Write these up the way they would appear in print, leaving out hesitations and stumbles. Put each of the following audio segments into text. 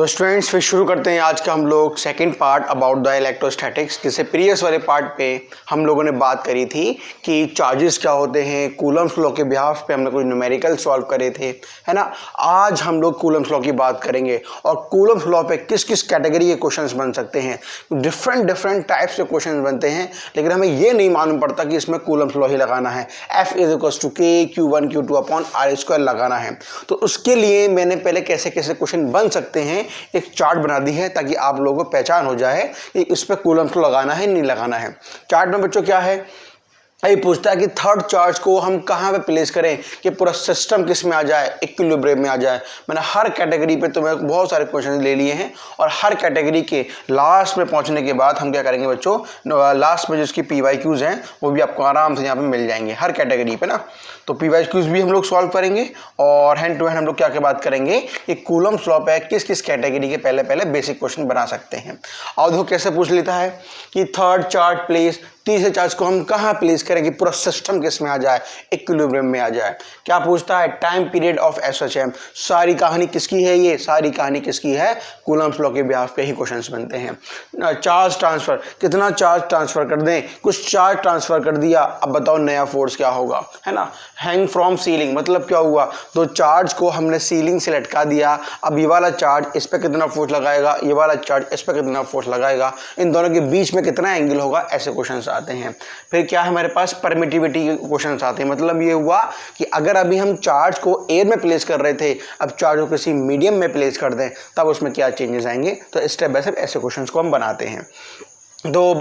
तो स्टूडेंट्स फिर शुरू करते हैं आज का हम लोग second part about the electrostatics. जिससे प्रीवियस वाले पार्ट पे हम लोगों ने बात करी थी कि चार्जेस क्या होते हैं, कूलम्स लॉ के बिहाफ पे हमने कुछ न्यूमेरिकल सॉल्व करे थे, है ना। आज हम लोग कूलम्स लॉ की बात करेंगे और कूलम्स लॉ पे किस किस कैटेगरी के क्वेश्चंस बन सकते हैं। डिफरेंट टाइप्स के क्वेश्चन बनते हैं, लेकिन हमें ये नहीं मालूम पड़ता कि इसमें कूलम्स लॉ ही लगाना है, F=K Q1Q2/R² लगाना है। तो उसके लिए मैंने पहले कैसे कैसे क्वेश्चन बन सकते हैं एक चार्ट बना दी है, ताकि आप लोगों को पहचान हो जाए कि इस पे कूलम्स लॉ लगाना है नहीं लगाना है। चार्ट में बच्चों क्या है, ये पूछता है कि थर्ड चार्ज को हम कहाँ पे प्लेस करें कि पूरा सिस्टम किस में आ जाए, इक्विलिब्रियम में आ जाए। मैंने हर कैटेगरी पे तुम्हें बहुत सारे क्वेश्चन ले लिए हैं और हर कैटेगरी के लास्ट में पहुंचने के बाद हम क्या करेंगे बच्चों, लास्ट में जिसकी PYQs हैं वो भी आपको आराम से यहाँ पे मिल जाएंगे हर कैटेगरी पे ना। तो PYQs भी हम लोग सॉल्व करेंगे और हैंड टू हैंड हम लोग क्या क्या बात करेंगे कि कूलम्स लॉ पे किस किस कैटेगरी के पहले पहले बेसिक क्वेश्चन बना सकते हैं। और देखो कैसे पूछ लेता है कि थर्ड चार्ज प्लेस, तीसरे चार्ज को हम कहाँ प्लेस करें कि पूरा सिस्टम किस में आ जाए, इक्विलिब्रियम में आ जाए। क्या पूछता है, टाइम पीरियड ऑफ SHM। सारी कहानी किसकी है, ये सारी कहानी किसकी है, कूलम्स लॉ के बिहाफ पे ही क्वेश्चंस बनते हैं। चार्ज ट्रांसफर, कितना चार्ज ट्रांसफर कर दें, कुछ चार्ज ट्रांसफर कर दिया, अब बताओ नया फोर्स क्या होगा, है ना। हैंग फ्रॉम सीलिंग मतलब क्या हुआ, तो चार्ज को हमने सीलिंग से लटका दिया, अब ये वाला चार्ज इस पर कितना फोर्स लगाएगा, ये वाला चार्ज इस पर कितना फोर्स लगाएगा, इन दोनों के बीच में कितना एंगल होगा, ऐसे क्वेश्चन आते हैं। फिर क्या है हमारे पास, परमिटिविटी के क्वेश्चन आते हैं। मतलब ये हुआ कि अगर अभी हम चार्ज को एयर में प्लेस कर रहे थे, अब चार्ज को किसी मीडियम में प्लेस कर दें, तब उसमें क्या चेंजेस आएंगे। तो स्टेप बाय स्टेप ऐसे क्वेश्चन को हम बनाते हैं। तो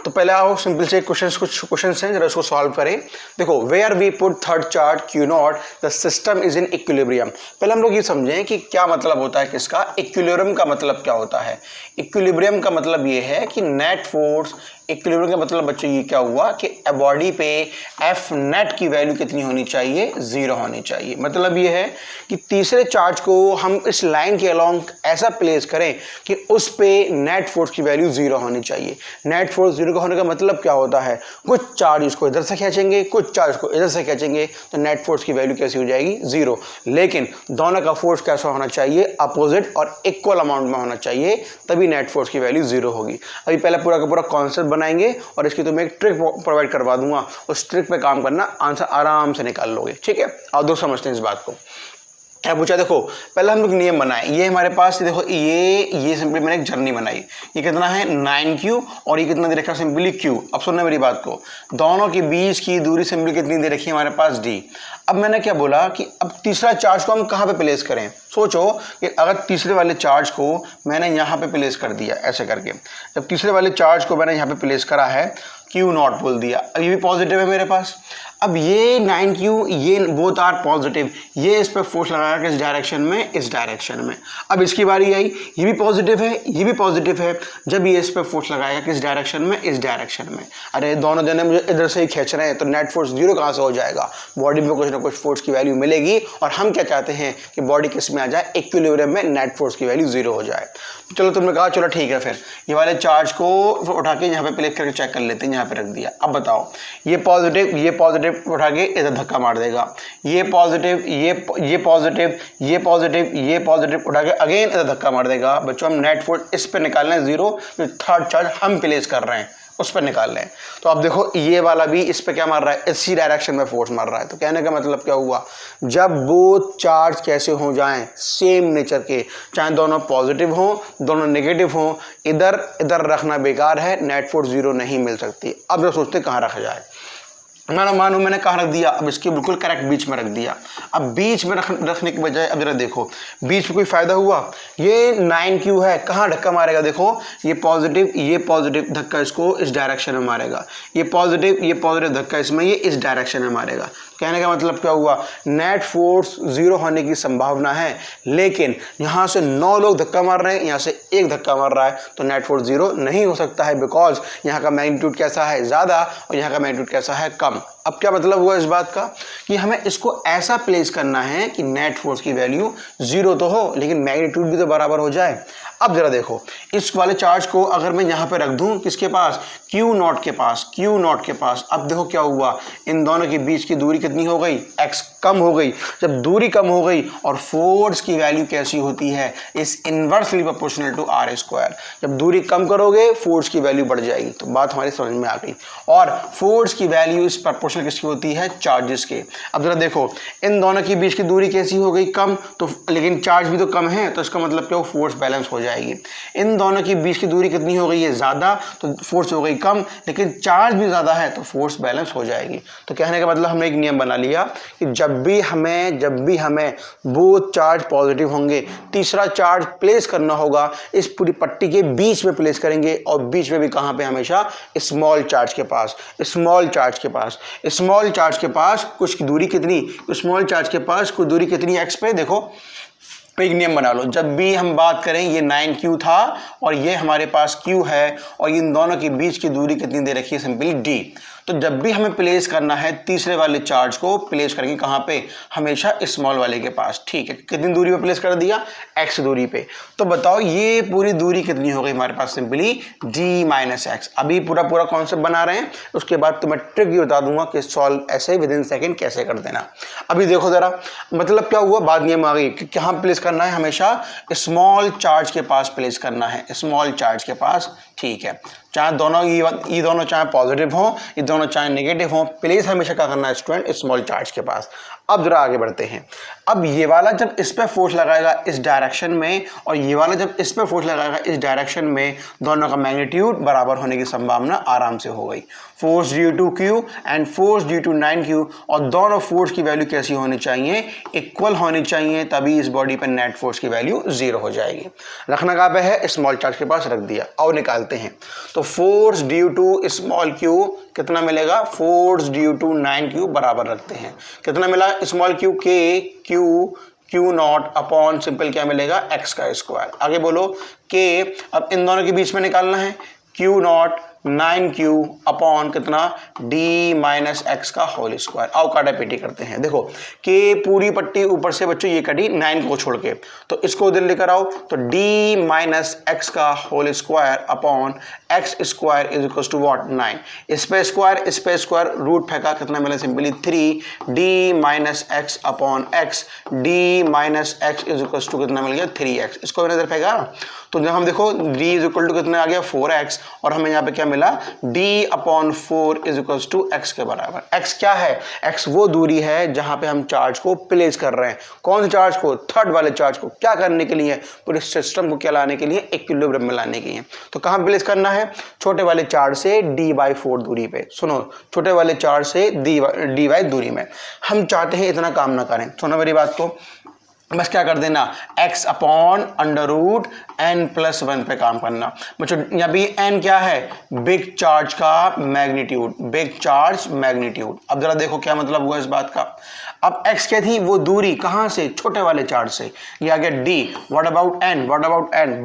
पहले आओ सिंपल से कुछ क्वेश्चंस हैं, जरा उसको सॉल्व करें। देखो, where we put third charge Q0 the system is in equilibrium. पहले हम लोग ये समझें कि क्या मतलब होता है किसका, इक्विलिब्रियम का मतलब क्या होता है। इक्विलिब्रियम का मतलब ये है कि नेट फोर्स, इक्विलिब्रियम का मतलब बच्चों ये क्या हुआ कि बॉडी पे F नेट की वैल्यू कितनी होनी चाहिए, 0 होनी चाहिए। मतलब ये है कि तीसरे चार्ज को हम इस लाइन के अलोंग ऐसा प्लेस करें कि उस पे नेट फोर्स की वैल्यू 0 होनी चाहिए। नेट फोर्स 0 का होने का मतलब क्या होता है, कुछ चार्ज इसको इधर से खींचेंगे, कुछ चार्ज को इधर से खींचेंगे, तो नेट फोर्स की वैल्यू कैसी हो जाएगी, 0। लेकिन दोनों का फोर्स कैसा होना चाहिए, अपोजिट और इक्वल अमाउंट में होना चाहिए, तभी नेट फोर्स की वैल्यू 0 होगी। अभी पहले पूरा का पूरा कॉन्सेप्ट बनाएंगे और इसकी तुम्हें एक ट्रिक प्रोवाइड करवा दूंगा, उस ट्रिक पे काम करना, आंसर आराम से निकाल लोगे, ठीक है। और दो समझते हैं इस बात को। क्या पूछा, देखो पहले हम लोग नियम बनाए, ये हमारे पास देखो ये सिंपली मैंने एक जर्नी बनाई, ये कितना है 9Q और ये कितना दे रखा है सिंपली Q। अब सुनना मेरी बात को, दोनों के बीच की दूरी सिंपली कितनी दे रखी है हमारे पास D। अब मैंने क्या बोला कि अब तीसरा चार्ज को हम कहाँ पे प्लेस करें। सोचो कि अगर तीसरे वाले चार्ज को मैंने यहाँ पे प्लेस कर दिया ऐसे करके, जब तीसरे वाले चार्ज को मैंने यहाँ पे प्लेस करा है, Q0 बोल दिया, अब ये भी पॉजिटिव है मेरे पास। अब ये 9Q, ये बोथ आर पॉजिटिव, ये इस पर फोर्स लगाया किस डायरेक्शन में, इस डायरेक्शन में। अब इसकी बारी आई, ये भी पॉजिटिव है, ये भी पॉजिटिव है, जब ये इस पर फोर्स लगाएगा किस डायरेक्शन में, इस डायरेक्शन में। अरे दोनों जने मुझे इधर से ही खींच रहे हैं, तो नेट फोर्स 0 कहाँ से हो जाएगा, बॉडी में कुछ ना कुछ फोर्स की वैल्यू मिलेगी। और हम क्या चाहते हैं कि बॉडी किस में आ जाए, इक्विलिब्रियम में, नेट फोर्स की वैल्यू 0 हो जाए। चलो तुमने कहा चलो ठीक है, फिर ये वाले चार्ज को उठा के यहाँ पे प्लेस करके चेक कर लेते हैं, यहाँ पे रख दिया। अब बताओ, ये पॉजिटिव उठा के इधर धक्का मार देगा, ये पॉजिटिव उठा के अगेन इधर धक्का मार देगा। बच्चों हम नेट फोर्स इस पे निकालना है 0, जो थर्ड चार्ज हम प्लेस कर रहे हैं उस पर निकाल रहे हैं। तो अब देखो ये वाला भी इस पे क्या मार रहा है, इसी डायरेक्शन में फोर्स मार रहा है। तो कहने का मतलब क्या हुआ, जब वो चार्ज कैसे हो जाएं, सेम नेचर के, चाहे दोनों पॉजिटिव हों दोनों नेगेटिव हों, इधर रखना बेकार है, नेट फोर्स 0 नहीं मिल सकती। अब जब सोचते कहाँ रखा जाए, मानो मैंने कहाँ रख दिया, अब इसके बिल्कुल करेक्ट बीच में रख दिया। अब बीच में रखने के बजाय अब जरा देखो बीच में कोई फायदा हुआ, ये 9Q है, कहाँ धक्का मारेगा, देखो ये पॉजिटिव धक्का इसको इस डायरेक्शन में मारेगा, ये पॉजिटिव धक्का इसमें ये इस डायरेक्शन में मारेगा। कहने का मतलब क्या हुआ, नेट फोर्स 0 होने की संभावना है, लेकिन यहाँ से 9 लोग धक्का मार रहे हैं, यहाँ से एक धक्का मार रहा है, तो नेट फोर्स 0 नहीं हो सकता है, बिकॉज यहाँ का मैग्नीट्यूड कैसा है, ज़्यादा, और यहाँ का मैग्नीट्यूड कैसा है, कम। अब क्या मतलब हुआ इस बात का कि हमें इसको ऐसा प्लेस करना है कि नेट फोर्स की वैल्यू 0 तो हो लेकिन मैग्नीट्यूड भी तो बराबर हो जाए। अब जरा देखो, इस वाले चार्ज को अगर मैं यहाँ पे रख दूँ किसके पास, Q नॉट के पास, Q नॉट के पास। अब देखो क्या हुआ, इन दोनों के बीच की दूरी कितनी हो गई, x कम हो गई। जब दूरी कम हो गई और फोर्स की वैल्यू कैसी होती है, is inversely proportional to r square. जब दूरी कम करोगे फोर्स की वैल्यू बढ़ जाएगी। तो बात हमारी समझ में आ गई। और फोर्स की वैल्यू इस प्रोपोर्शनल किसकी होती है, चार्जेस के। अब जरा देखो, इन दोनों के बीच की दूरी कैसी हो गई, कम, तो लेकिन चार्ज भी तो कम है, तो इसका मतलब क्या हो, फोर्स बैलेंस हो जाएगी। इन दोनों के बीच की दूरी कितनी हो गई है, ज़्यादा, तो फोर्स हो गई कम, लेकिन चार्ज भी ज़्यादा है तो फोर्स बैलेंस हो जाएगी। तो कहने का मतलब हमने एक नियम बना लिया कि जब भी हमें वो चार्ज पॉजिटिव होंगे, तीसरा चार्ज प्लेस करना होगा, इस पूरी पट्टी के बीच में प्लेस करेंगे। और बीच में भी कहाँ पे, हमेशा स्मॉल चार्ज के पास, स्मॉल चार्ज के पास, स्मॉल चार्ज के पास कुछ दूरी कितनी, स्मॉल चार्ज के पास कुछ दूरी कितनी, एक्स पे। देखो एक नियम बना लो, जब भी हम बात करें, ये 9Q था और ये हमारे पास Q है और इन दोनों के बीच की दूरी कितनी दे रखी है, सिंपली D। तो जब भी हमें प्लेस करना है तीसरे वाले चार्ज को प्लेस करेंगे कहाँ पे, हमेशा स्मॉल वाले के पास। ठीक है, कितनी दूरी पे प्लेस कर दिया, x दूरी पे। तो बताओ ये पूरी दूरी कितनी हो गई हमारे पास, सिंपली d माइनस एक्स। अभी पूरा कॉन्सेप्ट बना रहे हैं, उसके बाद तो मैं ट्रिक भी बता दूंगा कि सॉल्व ऐसे विद इन सेकेंड कैसे कर देना। अभी देखो जरा, मतलब क्या हुआ, बाद नियम आ गई कि कहाँ प्लेस करना है, हमेशा स्मॉल चार्ज के पास प्लेस करना है, स्मॉल चार्ज के पास। ठीक है, चाहे दोनों ये दोनों चाहे पॉजिटिव हो, ये दोनों चाहे नेगेटिव हो, प्लेस हमेशा क्या करना है स्टूडेंट, स्मॉल चार्ज के पास। अब जरा आगे बढ़ते हैं। अब ये वाला जब इस पे फोर्स लगाएगा इस डायरेक्शन में और ये वाला जब इस पे फोर्स लगाएगा इस डायरेक्शन में, दोनों का मैग्नीट्यूड बराबर होने की संभावना आराम से हो गई। Force due to Q and force due to 9Q, और दोनों फोर्स की वैल्यू कैसी होनी चाहिए, इक्वल होनी चाहिए, तभी इस बॉडी पे नेट फोर्स की वैल्यू 0 हो जाएगी। रखना कहाँ पे है, स्मॉल चार्ज के पास रख दिया। और निकालते हैं, तो force due to small q कितना मिलेगा, फोर्स ड्यू टू 9Q बराबर रखते हैं, कितना मिला small q, Q not upon simple क्या मिलेगा, x का स्क्वायर। आगे बोलो k, अब इन दोनों के बीच में निकालना है, Q नॉट 9Q अपॉन कितना, d माइनस एक्स का होल स्क्वायर। आओ काटा पेटी करते हैं। देखो k पूरी पट्टी ऊपर से बच्चों ये कटी 9 को छोड़ के, तो इसको उधर लेकर आओ, तो d माइनस एक्स का whole square upon x square is equal to what, 9। इस पे स्क्वायर रूट फेंका, कितना मिला, simply 3d minus x upon x, d minus x is equal to कितना मिल गया, 3x। इसको मैंने इधर फेंका ना, तो जब हम देखो d इज इक्वल टू कितना आ गया, 4x, और हमें यहाँ पे क्या मिला, d upon 4 is equal to x के बराबर। x क्या है, x वो दूरी है जहाँ पे हम चार्ज को प्लेस कर रहे हैं। कौन से चार्ज को, थर्ड वाले चार्ज को। क्या करने के लिए, पूरे सिस्टम को क्या लाने के लिए, इक्विलिब्रियम में लाने के लिए। तो कहाँ प्लेस करना है, छोटे वाले चार्ज से d/4 दूरी पे। सुनो, छोटे वाले चार्ज से d दूरी में। हम चाहते हैं इतना काम ना करें, सुनो मेरी बात को, बस क्या कर देना, x upon under root n plus 1 पे काम करना। बच्चों यहाँ भी n क्या है, बिग चार्ज का मैग्नीट्यूड, बिग चार्ज मैग्नीट्यूड। अब जरा देखो क्या मतलब हुआ इस बात का। अब x क्या थी, वो दूरी कहाँ से, छोटे वाले चार्ज से, ये आ गया d। व्हाट अबाउट n,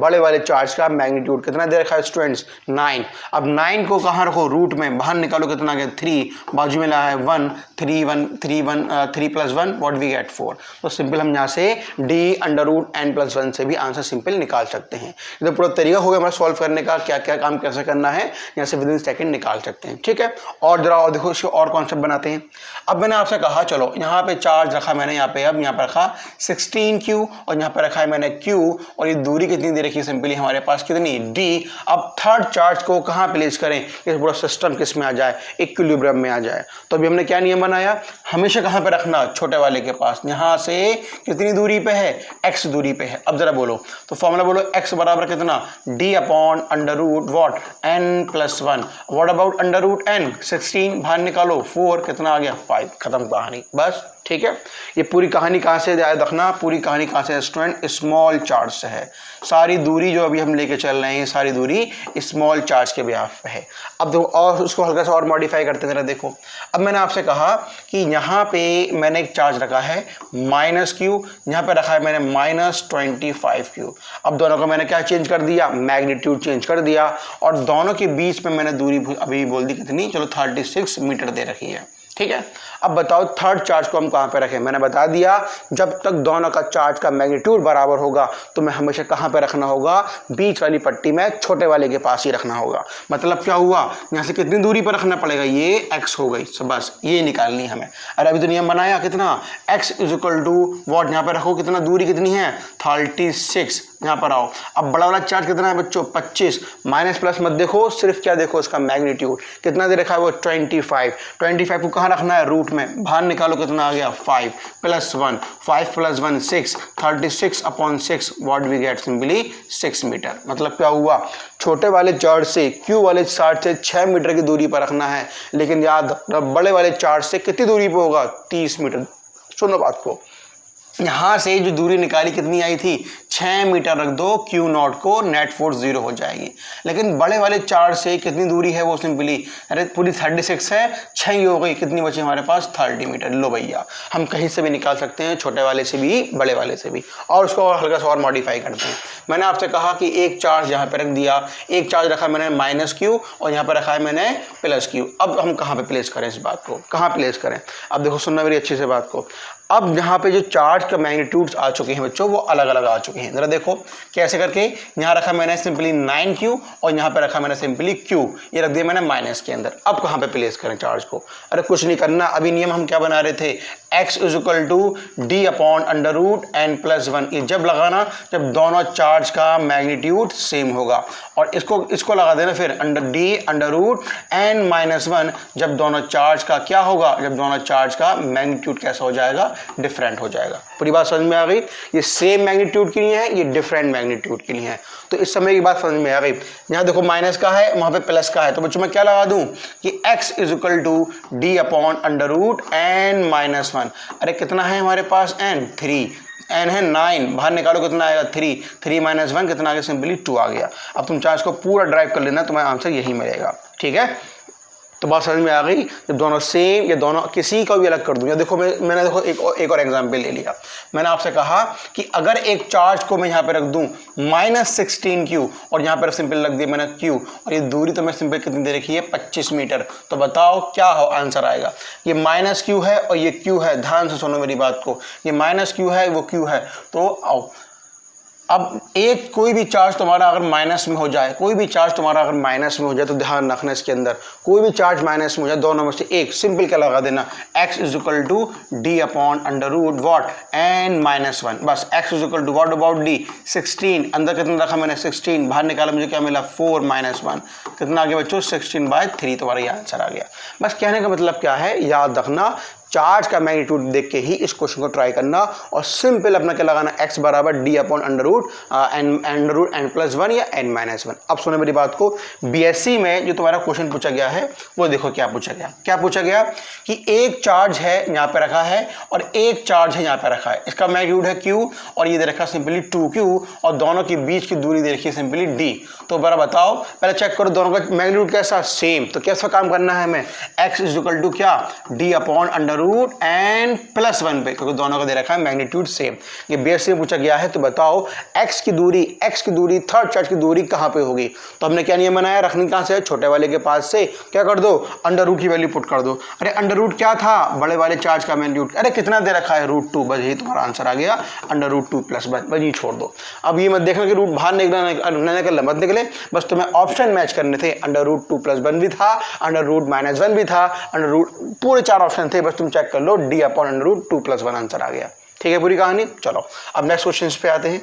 बड़े वाले चार्ज का मैग्नीट्यूड कितना दे रखा है स्टूडेंट्स, 9। अब 9 को कहाँ रखो, रूट में, बाहर निकालो, कितना आ गया 3, बाजू में लाया है 1, 3 प्लस 1 व्हाट वी गेट 4। तो सिंपल हम यहाँ से d under root n plus 1 से भी आंसर सिंपल निकाल सकते हैं। ये तो पूरा तरीका हो गया हमारा सॉल्व करने का, क्या क्या काम कैसे करना है, यहाँ से विद इन सेकेंड निकाल सकते हैं। ठीक है, और जरा और देखो इसको और कॉन्सेप्ट बनाते हैं। अब मैंने आपसे कहा चलो यहाँ पे चार्ज रखा मैंने, यहाँ पे अब यहाँ पे रखा 16Q और यहाँ पे रखा है मैंने Q, और ये दूरी कितनी दे रखी है, सिंपली हमारे पास कितनी, D। अब थर्ड चार्ज को कहाँ प्लेस करें, ये पूरा सिस्टम किस में आ जाए, इक्विलिब्रियम में आ जाए। तो अभी हमने क्या नियम बनाया, हमेशा कहाँ पे रखना, छोटे वाले के पास। यहाँ से कितनी दूरी पे है, x दूरी पे है। अब जरा बोलो, तो फॉर्मूला बोलो, x बराबर कितना, d upon under root what n plus 1। What about under root n, 16 बाहर निकालो, 4 कितना आ गया, 5। खत्म कहानी, बस। ठीक है, ये पूरी कहानी कहाँ से याद रखना, पूरी कहानी कहाँ से, स्टूडेंट स्मॉल चार्ज से है। सारी दूरी जो अभी हम लेके चल रहे हैं, सारी दूरी स्मॉल चार्ज के बिहाफ पे है। अब देखो और उसको हल्का सा और मॉडिफाई करते हैं। देखो अब मैंने आपसे कहा कि यहाँ पे मैंने एक चार्ज रखा है -Q, यहाँ पे रखा है मैंने -25Q। अब दोनों को मैंने क्या चेंज कर दिया, मैग्नीट्यूड चेंज कर दिया, और दोनों के बीच में मैंने दूरी अभी बोल दी कितनी, चलो 36 मीटर दे रखी है। ठीक है। अब बताओ थर्ड चार्ज को हम कहाँ पे रखें। मैंने बता दिया जब तक दोनों का चार्ज का मैग्नीट्यूड बराबर होगा तो मैं हमेशा कहाँ पे रखना होगा, बीच वाली पट्टी में छोटे वाले के पास ही रखना होगा। मतलब क्या हुआ, यहाँ से कितनी दूरी पर रखना पड़ेगा, ये x हो गई, so बस ये निकालनी हमें। अरे अभी तो नियम बनाया कितना, x is equal to what, यहाँ पे रखो कितना, दूरी कितनी है 36, यहाँ पर आओ। अब बड़ा वाला चार्ज कितना है बच्चों 25, माइनस प्लस मत देखो, सिर्फ क्या देखो इसका मैग्नीट्यूड कितना दे रखा है वो 25 को कहाँ रखना है, रूट में, बाहर निकालो कितना आ गया 5 + 1, 5 + 1 6, 36/6 what we get simply 6 metre. मतलब क्या हुआ, छोटे वाले चार्ज से Q वाले चार्ज से 6 मीटर की दूरी पर रखना है, लेकिन याद बड़े वाले चार्ज से कितनी दूरी पर होगा 30 मीटर। सुनो बात को, यहाँ से जो दूरी निकाली कितनी आई थी 6 मीटर रख दो, Q0 को, नेट फोर्स 0 हो जाएगी। लेकिन बड़े वाले चार्ज से कितनी दूरी है वो सिंपली, अरे पूरी 36 है, 6 ही हो गई, कितनी बची हमारे पास 30 मीटर। लो भैया, हम कहीं से भी निकाल सकते हैं, छोटे वाले से भी बड़े वाले से भी, और उसको और हल्का सा और मॉडिफाई करते हैं। मैंने आपसे कहा कि एक चार्ज यहाँ पे रख दिया, एक चार्ज रखा मैंने -Q और यहाँ पे रखा है मैंने +Q। अब हम कहाँ पे प्लेस करें इस बात को, कहाँ प्लेस करें। अब देखो सुनना मेरी अच्छी से बात को, अब यहाँ पे जो चार्ज का मैग्नीट्यूड्स आ चुके हैं बच्चों वो अलग अलग आ चुके हैं। जरा देखो कैसे करके, यहाँ रखा मैंने सिंपली 9Q और यहाँ पे रखा मैंने सिंपली Q, ये रख दिया मैंने माइनस के अंदर। अब कहाँ पे प्लेस करें चार्ज को, अरे कुछ नहीं करना, अभी नियम हम क्या बना रहे थे, x is equal to d/√n+1। ये जब लगाना जब दोनों चार्ज का मैग्नीट्यूड सेम होगा, और इसको लगा देना फिर d/√n-1 जब दोनों चार्ज का क्या होगा, जब दोनों चार्ज का मैग्नीट्यूड कैसा हो जाएगा, डिफरेंट हो जाएगा। पूरी बात समझ में आ गई, ये सेम मैग्नीट्यूड के लिए है, ये डिफरेंट मैग्नीट्यूड के लिए है। तो इस समय की बात समझ में आ गई। यहाँ देखो माइनस का है, वहाँ पे प्लस का है, तो बच्चों मैं क्या लगा दूँ कि x is equal to d/√n-1। अरे कितना है हमारे पास n, 3, n है 9, बाहर निकालो कितना आएगा 3 - 1 कितना आ गया, सिंपली 2 आ गया। अब तुम चार्ज को पूरा ड्राइव कर लेना, तुम्हारा आंसर यही मिलेगा। ठीक है, तो बात समझ में आ गई। जब दोनों सेम या दोनों किसी का भी अलग कर दूं, या देखो मैंने देखो एक और एग्जांपल ले लिया। मैंने आपसे कहा कि अगर एक चार्ज को मैं यहाँ पे रख दूं -16Q और यहाँ पर सिंपल रख दिया मैंने Q, और ये दूरी तो मैं सिंपल कितनी दे रखी है 25 मीटर, तो बताओ क्या हो आंसर आएगा। ये -Q है और ये Q है, ध्यान से सुनो मेरी बात को, ये -Q है वो Q है, तो आओ अब एक कोई भी चार्ज तुम्हारा अगर माइनस में हो जाए, कोई भी चार्ज तुम्हारा अगर माइनस में हो जाए, तो ध्यान रखना इसके अंदर कोई भी चार्ज माइनस में हो जाए, दोनों में से एक, सिंपल क्या लगा देना, x is equal to d/√n-1। बस x is equal to what about d, 16, अंदर कितना रखा मैंने 16, बाहर निकाला मुझे क्या मिला 4 - 1, कितना आ गया बच्चों 16/3, तुम्हारा ये आंसर आ गया। बस कहने का मतलब क्या है, याद रखना चार्ज का मैग्नीट्यूड देख के ही इस क्वेश्चन को ट्राई करना, और सिंपल अपना क्या लगाना, x बराबर d/√n+1 या n-1। अब सुनो मेरी बात को, बीएससी में जो तुम्हारा क्वेश्चन पूछा गया है वो देखो क्या पूछा गया, क्या पूछा गया कि एक चार्ज है यहाँ पे रखा है और एक चार्ज है यहाँ पे रखा है, इसका मैग्नीट्यूड है q और ये दे रखा सिंपली 2q, और दोनों के बीच की दूरी दे रखी है सिंपली d। तो बरा बताओ, पहले चेक करो दोनों का मैग्नीट्यूड कैसा, सेम, तो कैसा काम करना है हमें, x इज इक्वल टू क्या d/√n+1 पे, क्योंकि दोनों का दे रखा है मैग्नीट्यूड सेम। ये बीएससी में पूछा गया है, तो बताओ x की दूरी थर्ड चार्ज की दूरी कहाँ पे होगी। तो हमने क्या नियम बनाया, रखनी कहाँ से है, छोटे वाले के पास से, क्या कर दो √ की वैल्यू पुट कर दो। अरे √ क्या था, बड़े वाले चार्ज का मैग्नीट्यूड, अरे कितना दे रखा है √2, बस यही तुम्हारा आंसर आ गया √2 + 1, बस ये छोड़ दो। अब ये मत देखना कि रूट बाहर निकले मत निकले, बस तुम्हें ऑप्शन मैच करने थे, √2 + 1 भी था, √-1 भी था, पूरे 4 ऑप्शन थे, बस तुम चेक कर लो d/√2 + 1 आंसर आ गया। ठीक है पूरी कहानी। चलो अब नेक्स्ट क्वेश्चन पे आते हैं।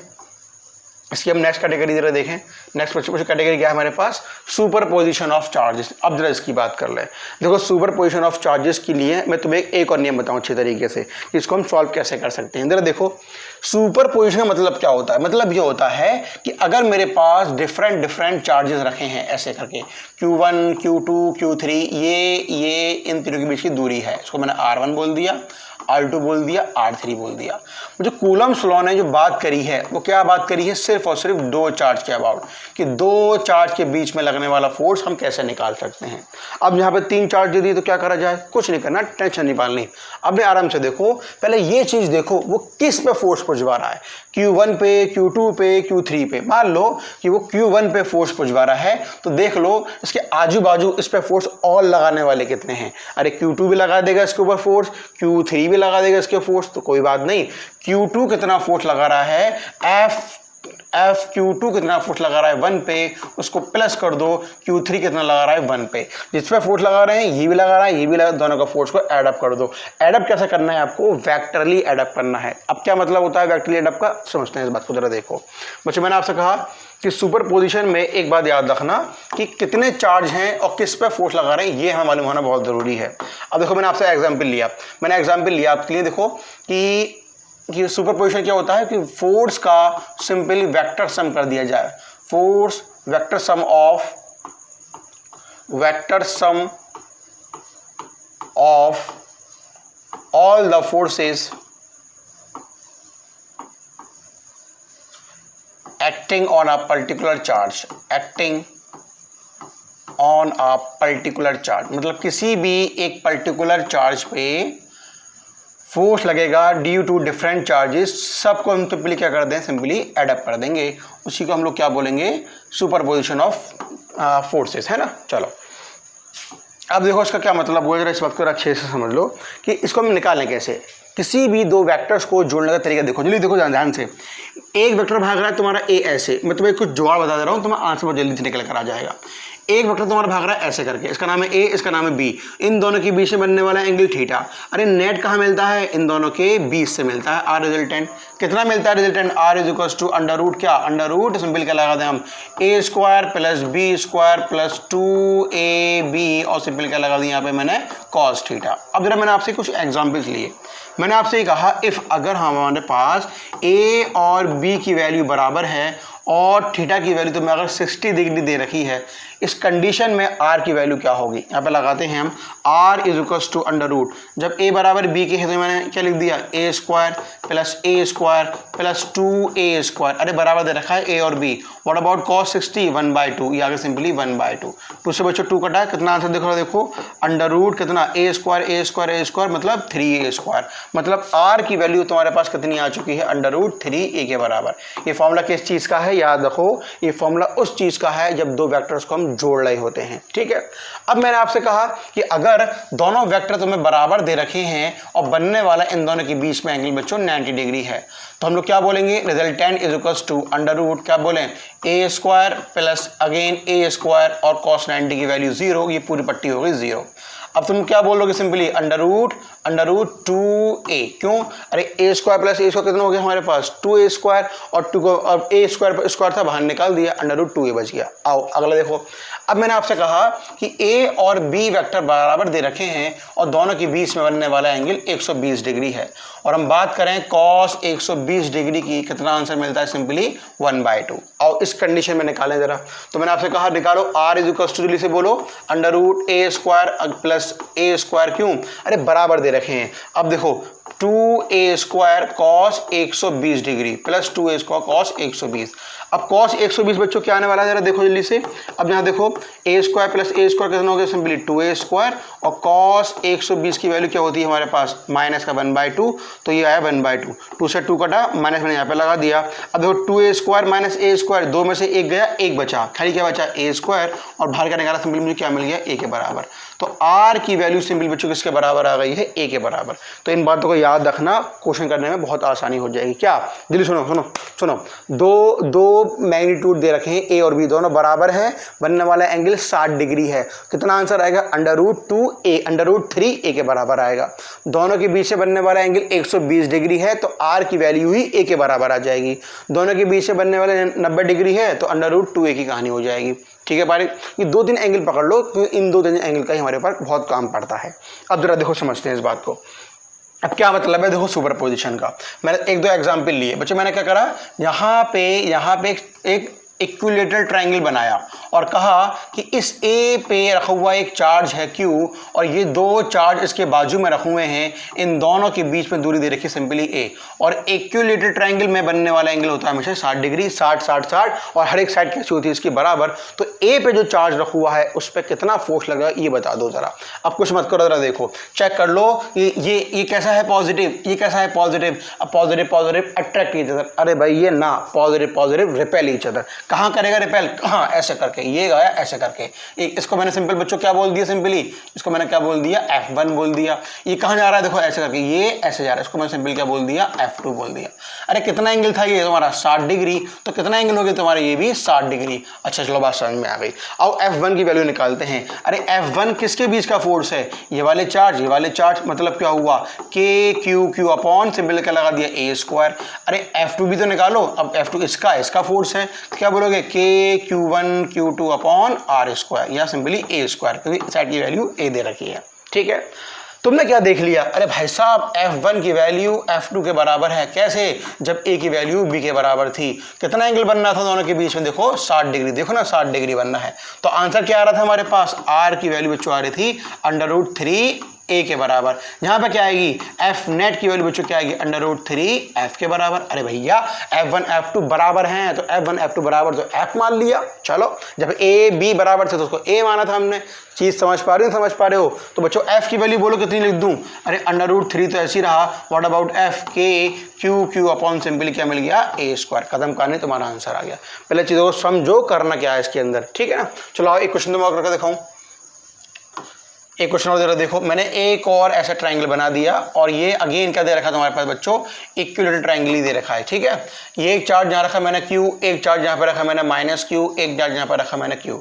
इसकी हम नेक्स्ट कैटेगरी जरा देखें। नेक्स्ट कैटेगरी क्या है हमारे पास, सुपर पोजिशन ऑफ चार्जेस। अब जरा इसकी बात कर ले। देखो सुपर पोजिशन ऑफ चार्जेस के लिए मैं तुम्हें एक और नियम बताऊं अच्छे तरीके से, इसको हम सॉल्व कैसे कर सकते हैं। जरा देखो सुपर पोजिशन का मतलब क्या होता है, मतलब ये होता है कि अगर मेरे पास डिफरेंट चार्जेस रखे हैं ऐसे करके, Q1 Q2 Q3, ये इन तीनों के बीच की दूरी है, इसको मैंने R1 बोल दिया, R2 बोल दिया, R3 बोल दिया। जो कूलम्स लॉ ने जो बात करी है वो क्या बात करी है, सिर्फ और सिर्फ दो चार्ज के अबाउट, कि दो चार्ज के बीच में लगने वाला फोर्स हम कैसे निकाल सकते हैं। अब यहाँ पे तीन चार्ज दे दिए तो क्या करा जाए, कुछ नहीं करना, टेंशन नहीं पालनी। अब आराम से देखो, पहले ये चीज देखो वो किस पे फोर्स पहुंचवा रहा है, Q1 पे, Q2 पे, Q3 पे। मान लो कि वो Q1 पे फोर्स पहुंचवा रहा है तो देख लो इसके आजू बाजू इस पे फोर्स और लगाने वाले कितने हैं। अरे Q2 भी लगा देगा इसके ऊपर फोर्स, Q3 भी लगा देगा इसके फोर्स, तो कोई बात नहीं। Q2 कितना फोर्स लगा रहा है, F Q2 कितना फोर्स लगा रहा है 1 पे, उसको प्लस कर दो, Q3 कितना लगा रहा है 1 पे। जिस पे फोर्स लगा रहे हैं ये भी लगा रहा है, ये भी लगा, दोनों का फोर्स को एडअप कर दो। एडअप कैसे करना है आपको, वेक्टरली एडअप करना है। अब क्या मतलब होता है वेक्टरली एडअप का, समझते हैं इस बात को जरा देखो। बच्चों मैंने आपसे कहा कि सुपर पोजिशन में एक बात याद रखना कि कितने चार्ज हैं और किस पे फोर्स लगा रहे हैं, ये हमें मालूम होना बहुत जरूरी है। अब देखो मैंने आपसे एग्जाम्पल लिया आपके लिए, देखो कि सुपर पोजिशन क्या होता है कि फोर्स का सिंपली वेक्टर सम कर दिया जाए। Force vector sum of all the forces acting on a particular charge, मतलब किसी भी एक पर्टिकुलर चार्ज पे फोर्स लगेगा ड्यू टू डिफरेंट चार्जेस, सबको हम सिंपली क्या कर दें, सिंपली एडअप कर देंगे। उसी को हम लोग क्या बोलेंगे, सुपरपोजिशन ऑफ फोर्सेस, है ना। चलो अब देखो इसका क्या मतलब हुआ, जरा इस बात को अच्छे से समझ लो कि इसको हम निकालें कैसे। किसी भी दो वेक्टर्स को जोड़ने का तरीका देखो, जल्दी देखो ध्यान से। एक वेक्टर भाग रहा है तुम्हारा ए ऐसे, मैं तुम्हें कुछ जुगाड़ बता दे रहा हूँ, तुम्हें आंसर बहुत जल्दी से निकल कर आ जाएगा। एक वेक्टर तुम्हारा भाग रहा है ऐसे करके, इसका नाम है ए, इसका नाम है बी, इन दोनों के बीच में बनने वाला एंगल थीटा। अरे नेट कहाँ मिलता है, इन दोनों के बीच से मिलता है। आर रिजल्टेंट कितना मिलता है, resultant R is equal to under root क्या, अंडर रूट सिंपल क्या लगा दें हम, A square plus B square plus 2ab, और सिंपल क्या लगा दी यहाँ पे मैंने, कॉस थीटा। अब जरा मैंने आपसे कुछ एग्जाम्पल्स लिए। मैंने आपसे ये कहा इफ अगर हमारे पास ए और बी की वैल्यू बराबर है और थीटा की वैल्यू तो मैं अगर 60 डिग्री दे रखी है, इस कंडीशन में आर की वैल्यू क्या होगी, यहाँ पे लगाते हैं हम r is equal to under root, जब ए बराबर बी के है तो मैंने क्या लिख दिया, ए स्क्वायर प्लस 2a स्क्वायर। अरे बराबर दे रखा है ए और बी। व्हाट अबाउट कॉस 60, 1/2, ये आगे सिंपली 1/2। 2 से बच्चों 2 कटा, कितना आंसर देखो अंडर रूट कितना, ए स्क्वायर मतलब 3a स्क्वायर। मतलब आर की वैल्यू तुम्हारे पास कितनी आ चुकी है, अंडर रूट 3a के बराबर। ये फॉर्मूला किस चीज़ का है, याद रखो, ये फॉर्मूला उस चीज़ का है जब दो वेक्टर्स को हम जोड़ रहे होते हैं, ठीक है। अब मैंने आपसे कहा कि अगर दोनों वेक्टर तुम्हें बराबर दे रखे हैं और बनने वाला इन दोनों के बीच में एंगल बच्चों 90 डिग्री है, तो हम लोग क्या बोलेंगे, resultant is equal to under root क्या बोलें, A square plus again A square और cos 90 की वैल्यू 0, ये पूरी पट्टी हो गई 0। अब तुम क्या बोलोगे, सिंपली अंडर रूट 2a, क्यों, अरे ए स्क्वायर प्लस ए स्क्वायर कितना हो गया हमारे पास 2a स्क्वायर, और 2 को अब ए स्क्वायर था बाहर निकाल दिया, अंडर रूट 2a बच गया। आओ अगला देखो। अब मैंने आपसे कहा कि a और b वेक्टर बराबर दे रखे हैं और दोनों के बीच में बनने वाला एंगल 120 डिग्री है, और हम बात करें cos 120 डिग्री की, कितना आंसर मिलता है, सिंपली 1/2। और इस कंडीशन में निकालें जरा, तो मैंने आपसे कहा निकालो r इज इक्वल टू, जल्दी से बोलो, under root a square plus a square, क्यों, अरे बराबर दे रखे हैं। अब देखो 2a square cos 120 degree plus 2a square cos 120। अब cos 120 बच्चों क्या आने वाला है, जरा देखो जल्दी से। अब यहाँ देखो a square plus a square कितना हो गया, सिंपली 2a स्क्वायर, और cos 120 की वैल्यू क्या होती है हमारे पास, माइनस का 1/2, तो ये आया 1/2। 2 से 2 कटा, माइनस मैंने यहाँ पे लगा दिया। अब देखो 2a square minus a square, 2 में से 1 गया, 1 बचा, खाली क्या बचा, a स्क्वायर, और बाहर का निकाला, सिंपली मुझे क्या मिल गया, a के बराबर। तो r की वैल्यू सिंपल बच्चों किसके बराबर आ गई है, a के बराबर। तो इन बातों को याद रखना, क्वेश्चन करने में बहुत आसानी हो जाएगी। क्या, जल्दी सुनो, दो मैग्नीट्यूड दे रखे हैं, a और b दोनों बराबर हैं, बनने वाला एंगल 60 डिग्री है, कितना आंसर आएगा, under root 2a, under root 3a के बराबर आएगा। दोनों के बीच से बनने वाला एंगल 120 डिग्री है, तो r की वैल्यू ही a के बराबर आ जाएगी। दोनों के बीच से बनने वाले 90 डिग्री है, तो अंडर रूट 2a की कहानी हो जाएगी, ठीक है बारी। ये 2-3 एंगल पकड़ लो, क्योंकि इन 2-3 एंगल का ही हमारे पास बहुत काम पड़ता है। अब जरा देखो समझते हैं इस बात को। अब क्या मतलब है, देखो सुपरपोजिशन का मैंने 1-2 एग्जाम्पल लिए बच्चे। मैंने क्या करा, यहाँ पे इक्विलेटरल ट्रायंगल बनाया और कहा कि इस ए पे रखा हुआ एक चार्ज है Q और ये दो चार्ज इसके बाजू में रखे हुए हैं, इन दोनों के बीच में दूरी दे रखी है सिंपली A, और इक्विलेटरल ट्रायंगल में बनने वाला एंगल होता है हमेशा 60 डिग्री, 60 60 60 और हर एक साइड कैसी होती है इसकी बराबर। तो A पे जो चार्ज रखा हुआ है उस पर कितना फोर्स लगा ये बता दो जरा। अब कुछ मत करो, जरा देखो चेक कर लो, ये कैसा है पॉजिटिव, ये कैसा है पॉजिटिव। अब positive positive attract each other, अरे भाई ये ना, positive positive repel each other. कहाँ करेगा रिपेल, कहाँ, ऐसे करके, ये गया ऐसे करके। इसको मैंने सिंपल बच्चों क्या बोल दिया, सिंपली इसको मैंने क्या बोल दिया, F1 बोल दिया। ये कहाँ जा रहा है देखो ऐसे करके, ये ऐसे जा रहा है, इसको मैंने सिंपल क्या बोल दिया, F2 बोल दिया। अरे कितना एंगल था ये तुम्हारा 60 डिग्री, तो कितना एंगल हो गया तुम्हारा ये भी 60 डिग्री। अच्छा चलो बात समझ में आ गई। अब F1 की वैल्यू निकालते हैं। अरे F1 किसके बीच का फोर्स है, ये वाले चार्ज, मतलब क्या हुआ KQ अपॉन सिंपल क्या लगा दिया A²। अरे F2 भी तो निकालो। अब F2 इसका फोर्स है, क्या बोलोगे KQ1 Q2 अपॉन R², या सिंपली A², क्योंकि साइड की वैल्यू A दे रखी है। ठीक है, तुमने क्या देख लिया, अरे भाई साहब F1 की वैल्यू F2 के बराबर है। कैसे, जब A की वैल्यू B के बराबर थी। कितना एंगल बनना था दोनों के बीच में, देखो 60 डिग्री, देखो ना 60 डिग्री बनना है। तो आंसर क्या आ रहा था हमारे पास, R की वैल्यू बच्चों आ रही थी √3 A के बराबर। यहाँ पे क्या आएगी, F नेट की वैल्यू बच्चों क्या आएगी, √3 F के बराबर। अरे भैया F1 F2 बराबर हैं, तो F1 F2 बराबर तो F मान लिया। चलो जब A B बराबर थे तो उसको A माना था हमने। चीज समझ पा रहे हो, समझ पा रहे हो। तो बच्चों F की वैल्यू बोलो कितनी लिख दूं, अरे √3 तो ऐसे ही रहा। What about F Q upon simply क्या मिल गया A²। खत्म करने तुम्हारा आंसर आ गया। पहले चीजों को समझो करना क्या है इसके अंदर, ठीक है ना। चलो एक क्वेश्चन तुम करके दिखाऊं। एक क्वेश्चन और जरा देखो, मैंने एक और ऐसा ट्रायंगल बना दिया और ये अगेन क्या दे रखा तुम्हारे पास बच्चों, इक्विलेटरल ट्रायंगल ही दे रखा है। ठीक है, ये एक चार्ज यहाँ रखा मैंने Q, एक चार्ज यहाँ पे रखा मैंने -Q, एक चार्ज यहाँ पे रखा मैंने Q।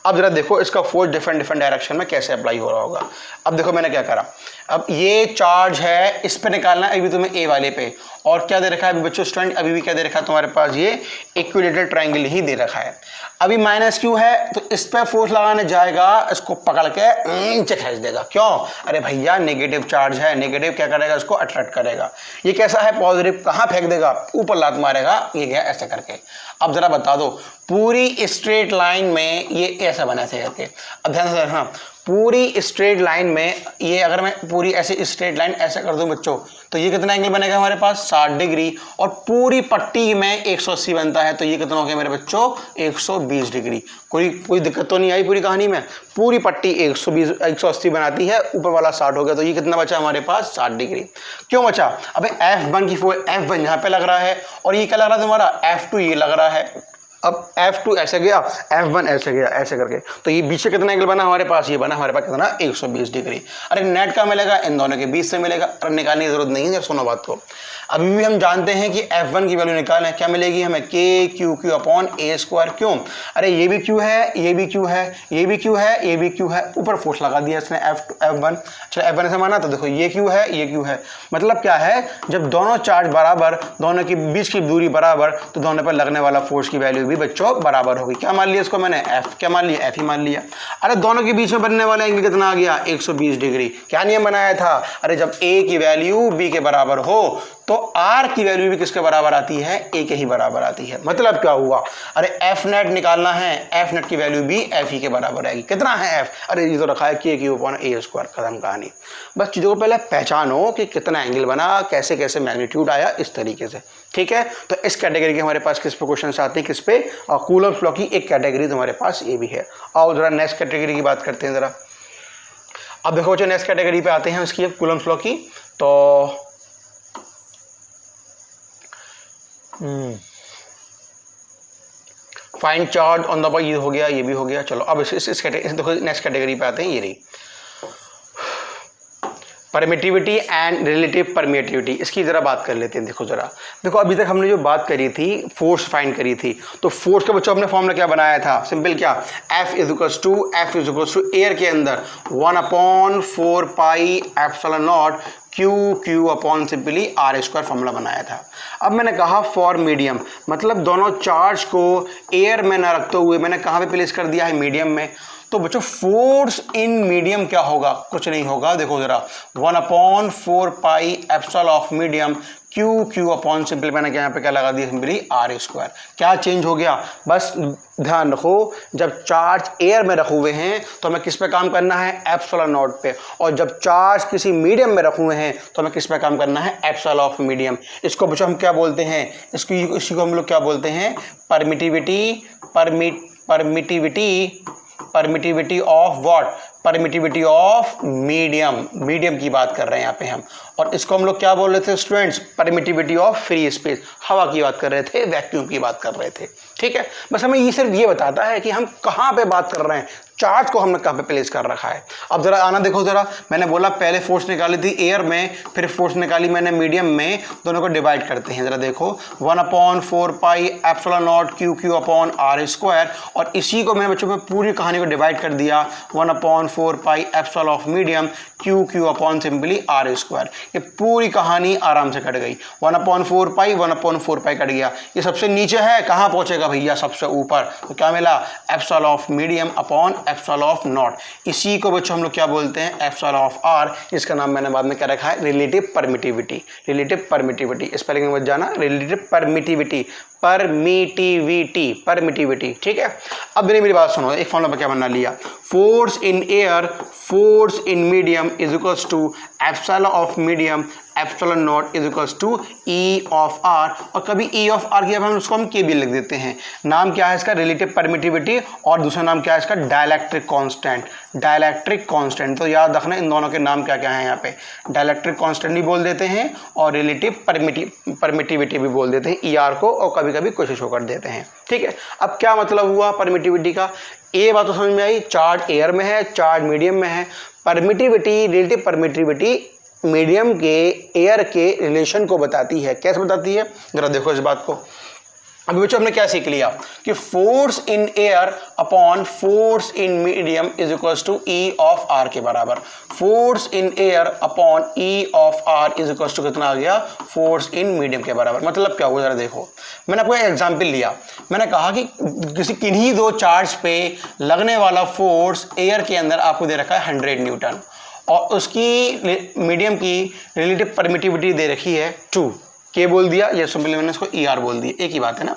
अब जरा देखो इसका फोर्स डिफरेंट डायरेक्शन में कैसे अप्लाई हो रहा होगा। अब देखो मैंने क्या करा, अब ये चार्ज है, इस पे निकालना है अभी तुम्हें A वाले पे, और क्या दे रखा है अभी बच्चों स्टूडेंट, अभी भी क्या दे रखा है तुम्हारे पास, ये इक्विलेटरल ट्रायंगल ही दे रखा है। अभी -Q है तो इस पे फोर्स लगाने जाएगा, इसको पकड़ के नीचे खींच देगा। क्यों, अरे भैया नेगेटिव चार्ज है, नेगेटिव क्या करेगा, इसको अट्रैक्ट करेगा। ये कैसा है पॉजिटिव, कहाँ फेंक देगा, ऊपर लात मारेगा, ये गया ऐसे करके। अब जरा बता दो, पूरी स्ट्रेट लाइन में ये ऐसा बना ऐसे करके। अब ध्यान से देखना, पूरी स्ट्रेट लाइन में ये अगर मैं पूरी ऐसे स्ट्रेट लाइन ऐसे कर दूं बच्चों, तो ये कितना एंगल बनेगा हमारे पास 60 डिग्री, और पूरी पट्टी में 180 बनता है, तो ये कितना हो गया मेरे बच्चों 120 डिग्री। कोई दिक्कत तो नहीं आई पूरी कहानी में। पूरी पट्टी 180 बनाती है, ऊपर वाला 60 हो गया, तो ये कितना बचा हमारे पास 60 डिग्री। क्यों बचा, अबे F1 की F1 यहाँ पे लग रहा है, और ये क्या लग रहा है तुम्हारा F2 ये लग रहा है। अब F2 ऐसे गया, F1 ऐसे गया, ऐसे करके, तो ये बीच से कितना एंगल बना हमारे पास, ये बना हमारे पास कितना 120 डिग्री। अरे नेट का मिलेगा, इन दोनों के बीच से मिलेगा, अरे निकालने की जरूरत नहीं है। सुनो बात को, अभी भी हम जानते हैं कि F1 की वैल्यू निकालें, क्या मिलेगी हमें KQ अपॉन A²। क्यों, अरे ये भी Q है, ये भी Q है, ये भी Q है, ये भी Q है, ऊपर फोर्स लगा दिया इसने F1। चलो F1 ऐसे माना, तो देखो ये Q है, ये Q है, मतलब क्या है, जब दोनों चार्ज बराबर, दोनों के बीच की दूरी बराबर, तो दोनों पर लगने वाला फोर्स की वैल्यू भी बच्चों बराबर होगी। क्या मान लिया इसको मैंने, F क्या मान लिया, F ही मान लिया। अरे दोनों के बीच में बनने वाला एंगल कितना आ गया 120 डिग्री। क्या नियम बनाया था, अरे जब A की वैल्यू B के बराबर हो तो R की वैल्यू भी किसके बराबर आती है, A के ही बराबर आती है। मतलब क्या हुआ, अरे F नेट निकालना है, F नेट की वैल्यू भी F ही के बराबर आएगी। कितना है F, अरे ये तो रखा है KQ अपॉन A²। खत्म कहानी। बस चीज़ों को पहले पहचानो कि कितना एंगल बना, कैसे कैसे मैग्नीट्यूड आया, इस तरीके से। ठीक है, तो इस कैटेगरी के हमारे पास किस पे क्वेश्चन आते हैं, किस पे, कूलम्ब्स लॉ की एक कैटेगरी तुम्हारे पास ये भी है। और जरा नेक्स्ट कैटेगरी की बात करते हैं जरा। अब देखो जो नेक्स्ट कैटेगरी पे आते हैं इसकी कूलम्ब्स लॉ की, तो फाइंड चार्ज ऑन द ये हो गया, ये भी हो गया। चलो अब इस कैटेगरी देखो, नेक्स्ट कैटेगरी पे आते हैं, ये रही परमिटिविटी एंड रिलेटिव परमिटिविटी। इसकी जरा बात कर लेते हैं। देखो जरा, देखो अभी तक हमने जो बात करी थी, फोर्स फाइंड करी थी, तो फोर्स का बच्चों हमने फॉर्मूला क्या बनाया था, सिंपल क्या, F इज एयर के अंदर 1/4 pi epsilon naught Q upon simply R² formula बनाया था। अब मैंने कहा फॉर मीडियम, मतलब दोनों चार्ज को एयर में न रखते हुए मैंने कहाँ पे प्लेस कर दिया है, मीडियम में। तो बच्चों फोर्स इन मीडियम क्या होगा, कुछ नहीं होगा। देखो जरा 1/4 pi epsilon of medium q q upon simple मैंने यहाँ पे क्या लगा दिया सिंपली आर स्क्वायर। क्या चेंज हो गया, बस ध्यान रखो, जब चार्ज एयर में रखे हुए हैं तो हमें किस पे काम करना है, एप्सिलॉन नॉट पे, और जब चार्ज किसी मीडियम में रखे हुए हैं तो हमें किस पे काम करना है, एप्सिलॉन ऑफ मीडियम। इसको बच्चों हम क्या बोलते हैं, इसी को हम लोग क्या बोलते हैं, permittivity of what, permittivity of medium की बात कर रहे हैं यहाँ पे हम। और इसको हम लोग क्या बोल रहे थे students, permittivity of free space, हवा की बात कर रहे थे, वैक्यूम की बात कर रहे थे। ठीक है, बस हमें ये सिर्फ ये बताता है कि हम कहाँ पे बात कर रहे हैं, चार्ज को हमने कहाँ पे प्लेस कर रखा है। अब जरा आना देखो, जरा मैंने बोला पहले फोर्स निकाली थी एयर में, फिर फोर्स निकाली मैंने मीडियम में, दोनों को डिवाइड करते हैं। जरा देखो 1/4 pi epsilon naught q q upon r square, और इसी को मैंने बच्चों में पूरी कहानी को डिवाइड कर दिया 1/4 pi epsilon of medium q q upon simply r square. ये पूरी कहानी आराम से कट गई, 1/4 पाई कट गया। ये सबसे नीचे है, कहाँ पहुंचेगा भैया, सबसे ऊपर, तो क्या मिला, epsilon of medium upon epsilon of not. इसी को बच्चों हम लोग क्या बोलते हैं, एप्सिलॉन ऑफ आर। इसका नाम मैंने बाद में क्या रखा है, रिलेटिव परमिटिविटी। स्पेलिंग में मत जाना, रिलेटिव परमिटिविटी। ठीक है, अब मेरी बात सुनो, एक फॉर्मूला क्या बना लिया, force in air, force in medium is equals to epsilon of medium epsilon naught is equals to e of r, और कभी ई ऑफ आर की अब हम उसको हम के भी लिख देते हैं। नाम क्या है इसका, रिलेटिव परमिटिविटी, और दूसरा नाम क्या है इसका, डाइलेक्ट्रिक कांस्टेंट। तो याद रखना इन दोनों के नाम क्या क्या हैं यहाँ पे, डाइलेक्ट्रिक कांस्टेंट भी बोल देते हैं और रिलेटिव परमिटिविटी भी बोल देते हैं, ई आर को, और कभी कभी कोशिश कर देते हैं। ठीक है, अब क्या मतलब हुआ परमिटिविटी का, ये बात तो समझ में आई, चार्ज एयर में है, चार्ज मीडियम में है। परमिटिविटी, रिलेटिव परमिटिविटी मीडियम के एयर के रिलेशन को बताती है। कैसे बताती है, जरा देखो इस बात को। अभी बच्चों हमने क्या सीख लिया कि force in air upon force in medium is equals to e of r के बराबर। Force in air upon e of r is equals to कितना आ गया, फोर्स इन मीडियम के बराबर। मतलब क्या हुआ, जरा देखो, मैंने आपको एक एग्जांपल लिया, मैंने कहा कि किन्हीं दो चार्ज पे लगने वाला फोर्स एयर के अंदर आपको दे रखा है 100 न्यूटन, और उसकी मीडियम की रिलेटिव परमिटिविटी दे रखी है 2, के बोल दिया, या सिंपली मैंने इसको ई आर बोल दिया, एक ही बात है ना,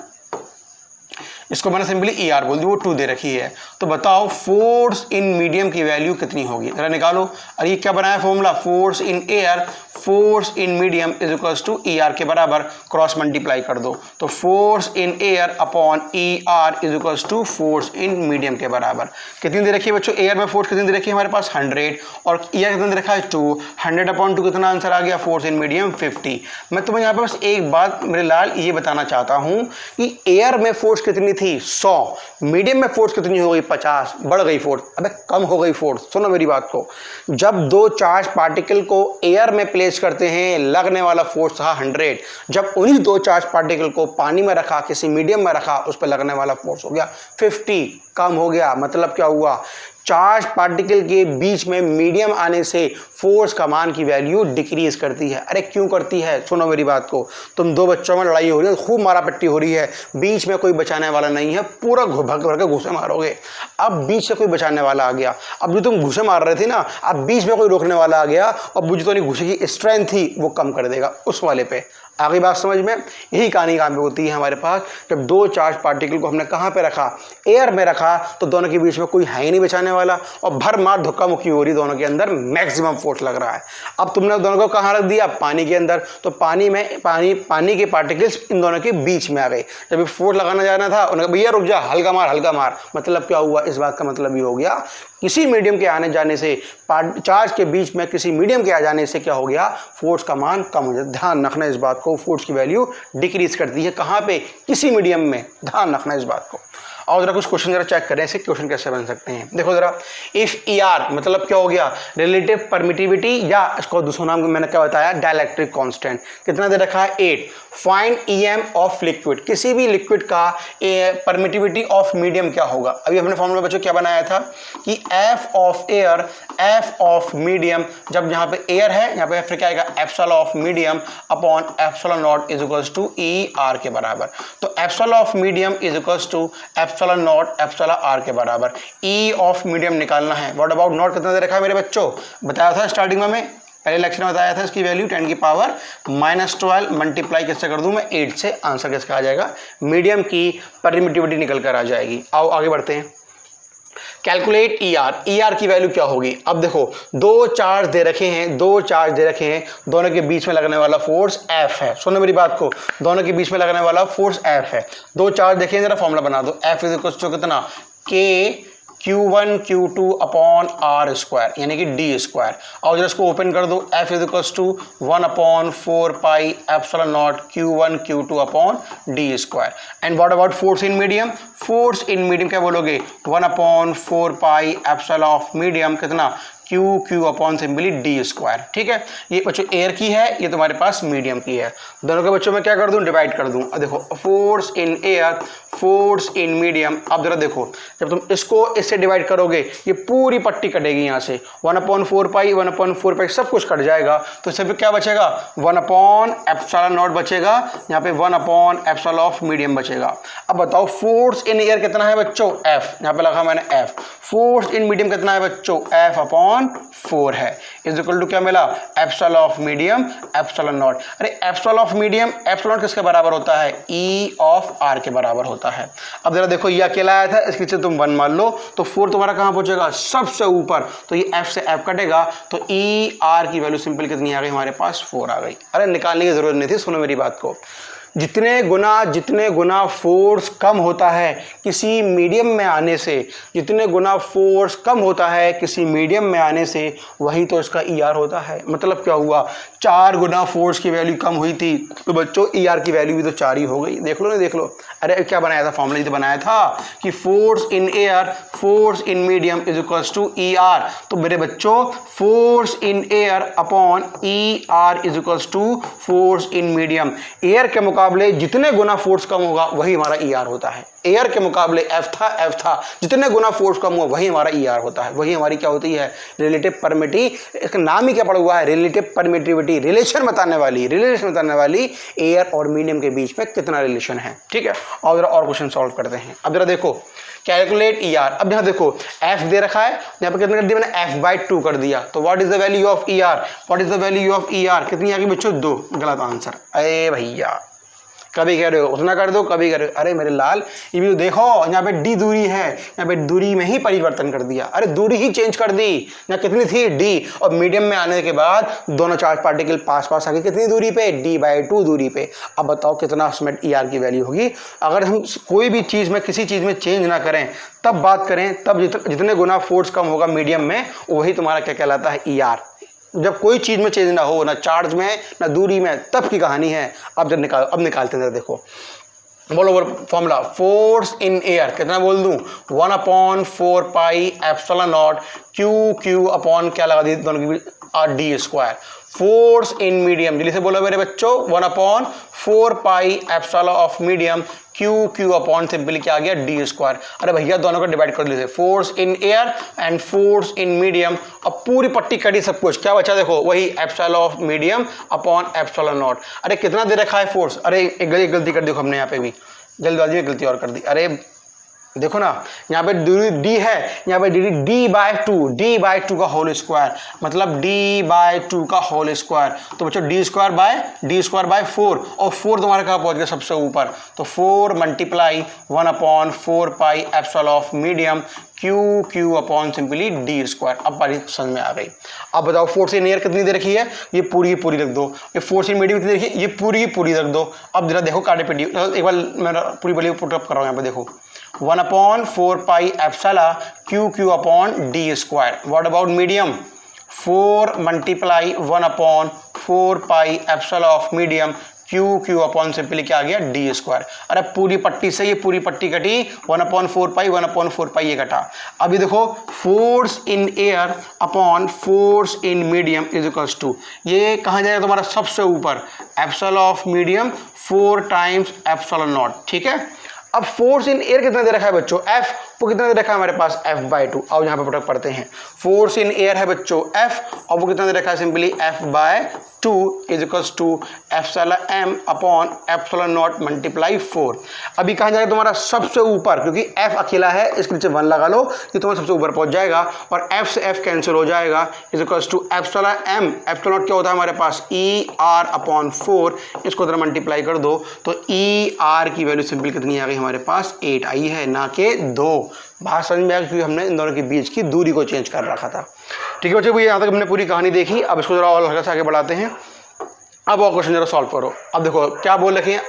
इसको मैंने सिंपली ई आर बोल दी, वो 2 दे रखी है। तो बताओ फोर्स इन मीडियम की वैल्यू कितनी होगी, जरा निकालो। और ये क्या बनाया formula, force in air, force in medium is equals to e r के बराबर, क्रॉस मल्टीप्लाई कर दो, तो force in air upon e r is equals to force in medium के बराबर। कितनी दे रखी है बच्चों, एयर में फोर्स कितनी दे रखी है हमारे पास 100, और ई आर कितना दे रखा है 2, 100 अपॉन 2 कितना आंसर आ गया, फोर्स इन मीडियम 50। मैं तुम्हें यहाँ पे बस एक बात मेरे लाल ये बताना चाहता हूँ कि एयर में फोर्स कितनी थी 100, मीडियम में फोर्स कितनी हो गई 50, बढ़ गई फोर्स, अबे कम हो गई फोर्स। सुनो मेरी बात को, जब दो चार्ज पार्टिकल को एयर में प्लेस करते हैं लगने वाला फोर्स था 100, जब उन्हीं दो चार्ज पार्टिकल को पानी में रखा, किसी मीडियम में रखा, उस पर लगने वाला फोर्स हो गया 50, कम हो गया। मतलब क्या हुआ, चार्ज पार्टिकल के बीच में मीडियम आने से फोर्स का मान की वैल्यू डिक्रीज करती है। अरे क्यों करती है, सुनो मेरी बात को, तुम दो बच्चों में लड़ाई हो रही है, खूब मारा पट्टी हो रही है, बीच में कोई बचाने वाला नहीं है, पूरा भर के घुसे मारोगे। अब बीच से कोई बचाने वाला आ गया, अब जो तुम घुसे मार रहे थे ना, अब बीच में कोई रोकने वाला आ गया, और वो जो तुम्हारी घुसे की स्ट्रेंथ थी वो कम कर देगा उस वाले पे। आगे बात समझ में, यही कहानी कहाँ पे होती है हमारे पास, जब दो चार्ज पार्टिकल को हमने कहाँ पे रखा, एयर में रखा, तो दोनों के बीच में कोई है ही नहीं बचाने वाला, और भर मार धक्का मुक्की हो रही, दोनों के अंदर मैक्सिमम फोर्स लग रहा है। अब तुमने दोनों को कहाँ रख दिया, पानी के अंदर, तो पानी के पार्टिकल्स इन दोनों के बीच में आ गए। जब फोर्स लगाना जाना था, उन्होंने कहा भैया रुक जा, हल्का मार। मतलब क्या हुआ, इस बात का मतलब ये हो गया, किसी मीडियम के आने जाने से, चार्ज के बीच में किसी मीडियम के आ जाने से क्या हो गया, फोर्स का मान कम हो जाता। ध्यान रखना इस बात को, फोर्स की वैल्यू डिक्रीज करती है, कहाँ पे, किसी मीडियम में, ध्यान रखना इस बात को। और जरा कुछ क्वेश्चन जरा चेक करें, ऐसे क्वेश्चन कैसे बन सकते हैं। देखो जरा, इफ ई आर मतलब क्या हो गया, रिलेटिव परमिटिविटी, या इसको दूसरा नाम मैंने क्या बताया, डाइलेक्ट्रिक कांस्टेंट। कितना दे रखा है 8। फाइंड ईएम ऑफ लिक्विड, किसी भी लिक्विड का परमिटिविटी ऑफ मीडियम क्या होगा। अभी हमने फॉर्मूला बच्चों क्या बनाया था कि F of air, F of medium, जब यहाँ पे एयर है, यहाँ पे फिर क्या आएगा, epsilon of medium upon epsilon naught is equals to e r के बराबर। तो epsilon of medium is equals to epsilon naught epsilon r के बराबर। ई ऑफ मीडियम निकालना है। व्हाट अबाउट नॉट कितना दे रखा है मेरे बच्चों, बताया था स्टार्टिंग में, पहले लेक्चर में बताया था इसकी वैल्यू 10 की पावर -12 मल्टीप्लाई किससे कर दूं मैं 8 से, आंसर किसका आ जाएगा, मीडियम की परमिटिविटी निकल कर आ जाएगी। आओ आगे बढ़ते हैं। कैलकुलेट ER की वैल्यू क्या होगी। अब देखो दो चार्ज दे रखे हैं, दोनों के बीच में लगने वाला फोर्स F है। सुनो मेरी बात को, दोनों के बीच में लगने वाला फोर्स F है। दो चार्ज देखें, जरा फॉर्मूला बना दो, F इज इक्वल टू कितना, K Q1 Q2 upon R square यानी कि D स्क्वायर। और जरा इसको ओपन कर दो, F is equal to 1 upon 4 pi epsilon naught Q1 Q2 upon D square. And what about force in medium, force in medium क्या बोलोगे, 1 upon 4 pi epsilon of medium कितना, Q upon simply D square. ठीक है, ये बच्चों air की है, ये तुम्हारे पास मीडियम की है। दोनों के बच्चों में क्या कर दूं, डिवाइड कर दूं। अब देखो force in air, force in medium. अब जरा देखो, जब तुम इसको इससे डिवाइड करोगे ये पूरी पट्टी कटेगी यहाँ से, 1 अपॉन 4 पाई 1 अपॉन 4 पाई सब कुछ कट जाएगा। तो इससे फिर क्या बचेगा, 1 अपॉन एप्सिलॉन नॉट बचेगा, यहाँ पे 1 अपॉन एप्सिलॉन ऑफ मीडियम बचेगा। अब बताओ फोर्स इन एयर कितना है बच्चों, F, यहाँ पे लगा मैंने F। फोर्स इन मीडियम कितना है बच्चों, F अपॉन 4 है, इज इक्वल टू क्या मिला, epsilon of medium epsilon naught. अरे epsilon of medium epsilon naught किसके बराबर होता है, E ऑफ R के बराबर होता है। अब जरा देखो ये अकेला आया था, इसके से तुम 1 मान लो तो 4 तुम्हारा कहाँ पहुंचेगा, सबसे ऊपर, तो ये F से F कटेगा तो ER की वैल्यू सिंपल कितनी आ गई हमारे पास, 4 आ गई। अरे निकालने की जरूरत नहीं थी, सुनो मेरी बात को, जितने गुना फोर्स कम होता है किसी मीडियम में आने से, जितने गुना फोर्स कम होता है किसी मीडियम में आने से, वही तो इसका ER होता है। मतलब क्या हुआ, 4 गुना फोर्स की वैल्यू कम हुई थी तो बच्चों ER की वैल्यू भी तो 4 ही हो गई। देख लो ना, देख लो। अरे क्या बनाया था, फॉर्मूला तो बनाया था कि force in air, force in medium is equals to ER। तो मेरे बच्चों force in air upon ER is equals to force in medium. Air के मुकाबले जितने गुना फोर्स कम होगा वही हमारा ER होता है। एयर के मुकाबले F था, जितने गुना फोर्स कम हुआ वही हमारा ER होता है, वही हमारी क्या होती है, रिलेटिव परमिटिविटी। इसका नाम ही क्या पड़ा हुआ है, रिलेटिव परमिटिविटी, रिलेशन बताने वाली एयर और मीडियम के बीच में कितना रिलेशन है। ठीक है, और जरा और क्वेश्चन सॉल्व करते हैं। अब जरा देखो कैलकुलेट ER। अब यहाँ देखो F दे रखा है, यहाँ पे कितना कर दिया मैंने, F/2 कर दिया। तो what is the value of ER, कितनी आ गई बच्चों, 2। गलत आंसर। अरे भैया कभी कह रहे हो उतना कर दो, कभी कह रहे हो अरे मेरे लाल ये भी देखो, यहाँ पे D दूरी है, यहाँ पे दूरी में ही परिवर्तन कर दिया। अरे दूरी ही चेंज कर दी, यहाँ कितनी थी D, और मीडियम में आने के बाद दोनों चार्ज पार्टिकल पास आ गए, कितनी दूरी पे, D/2 दूरी पे। अब बताओ कितना उसमें ER की वैल्यू होगी। अगर हम कोई भी चीज़ में किसी चीज़ में चेंज ना करें तब बात करें, तब जितने गुना फोर्स कम होगा मीडियम में, वही तुम्हारा क्या कहलाता है, ER। जब कोई चीज में चेंज ना हो, ना चार्ज में ना दूरी में, तब की कहानी है। अब निकालते हैं, देखो बोलो फॉर्मूला, फोर्स इन एयर कितना बोल दूं, 1 upon 4 pi epsilon naught Q upon क्या लगा दी दोनों के बीच, D square. Force in medium जल्दी से बोलो मेरे बच्चों, 1 upon 4 pi epsilon of medium Q upon simply क्या आ गया, D स्क्वायर। अरे भैया दोनों को डिवाइड कर लीजिए, force in air and force in medium. अब पूरी पट्टी कटी सब कुछ, क्या बचा देखो, वही epsilon of medium upon epsilon naught. अरे कितना दे रखा है फोर्स, अरे एक गलती कर दी हमने यहाँ पे भी, जल्दबाजी में गलती और कर दी। अरे देखो ना, यहाँ पे दूरी D है, यहाँ पे D/2 का होल स्क्वायर, मतलब D/2 का होल स्क्वायर। तो बच्चों D स्क्वायर बाय 4, और 4 तुम्हारा कहाँ पहुँच गया, सबसे ऊपर। तो 4 multiply 1 upon 4 pi epsilon of medium Q upon simply D square. अब बात समझ में आ गई। अब बताओ फोर्स इन एयर कितनी दे रखी है, ये पूरी की पूरी रख दो। ये फोर्स इन मीडियम कितनी देखिए, ये पूरी की पूरी रख दो। अब जरा देखो काटे पेटी, एक बार मैं पूरी बड़ी पुटअप कर रहा हूँ यहाँ पे, देखो 1 upon 4 pi epsilon Q upon D square. What about medium, 4 multiply 1 upon 4 pi epsilon of medium Q upon simply क्या आ गया, D स्क्वायर। अरे पूरी पट्टी से ये पूरी पट्टी कटी, 1 अपॉन 4 पाई ये कटा। अभी देखो force in air upon force in medium is equals to, ये कहाँ जाएगा तुम्हारा, सबसे ऊपर, epsilon of medium 4 times epsilon naught. ठीक है, अब फोर्स इन एयर कितना दे रखा है बच्चों, F, वो कितना दे रखा है हमारे पास F/2। अब यहाँ पे प्रोडक्ट पढ़ते हैं, फोर्स इन एयर है बच्चों F, और वो कितना दे रखा है simply F/2 is equals to εm upon ε0 multiply 4। अभी कहाँ जाएगा तुम्हारा सबसे ऊपर, क्योंकि F अकेला है इसके नीचे 1 लगा लो, ये तुम्हारा सबसे ऊपर पहुंच जाएगा और F से F कैंसिल हो जाएगा इज इक्वल्स टू εm। ε0 क्या होता है हमारे पास ER अपॉन 4, इसको जरा मल्टीप्लाई कर दो तो ER की वैल्यू सिंपल कितनी आ गई हमारे पास 8 आई है, ना कि 2। बात समझ में आएगी क्योंकि हमने इन दोनों के बीच की दूरी को चेंज कर रखा था। ठीक है बच्चों, यहाँ तक हमने पूरी कहानी देखी। अब इसको जरा और हल्का सा आगे बढ़ाते हैं। अब और क्वेश्चन जरा सॉल्व करो। अब देखो क्या बोल रखे हैं,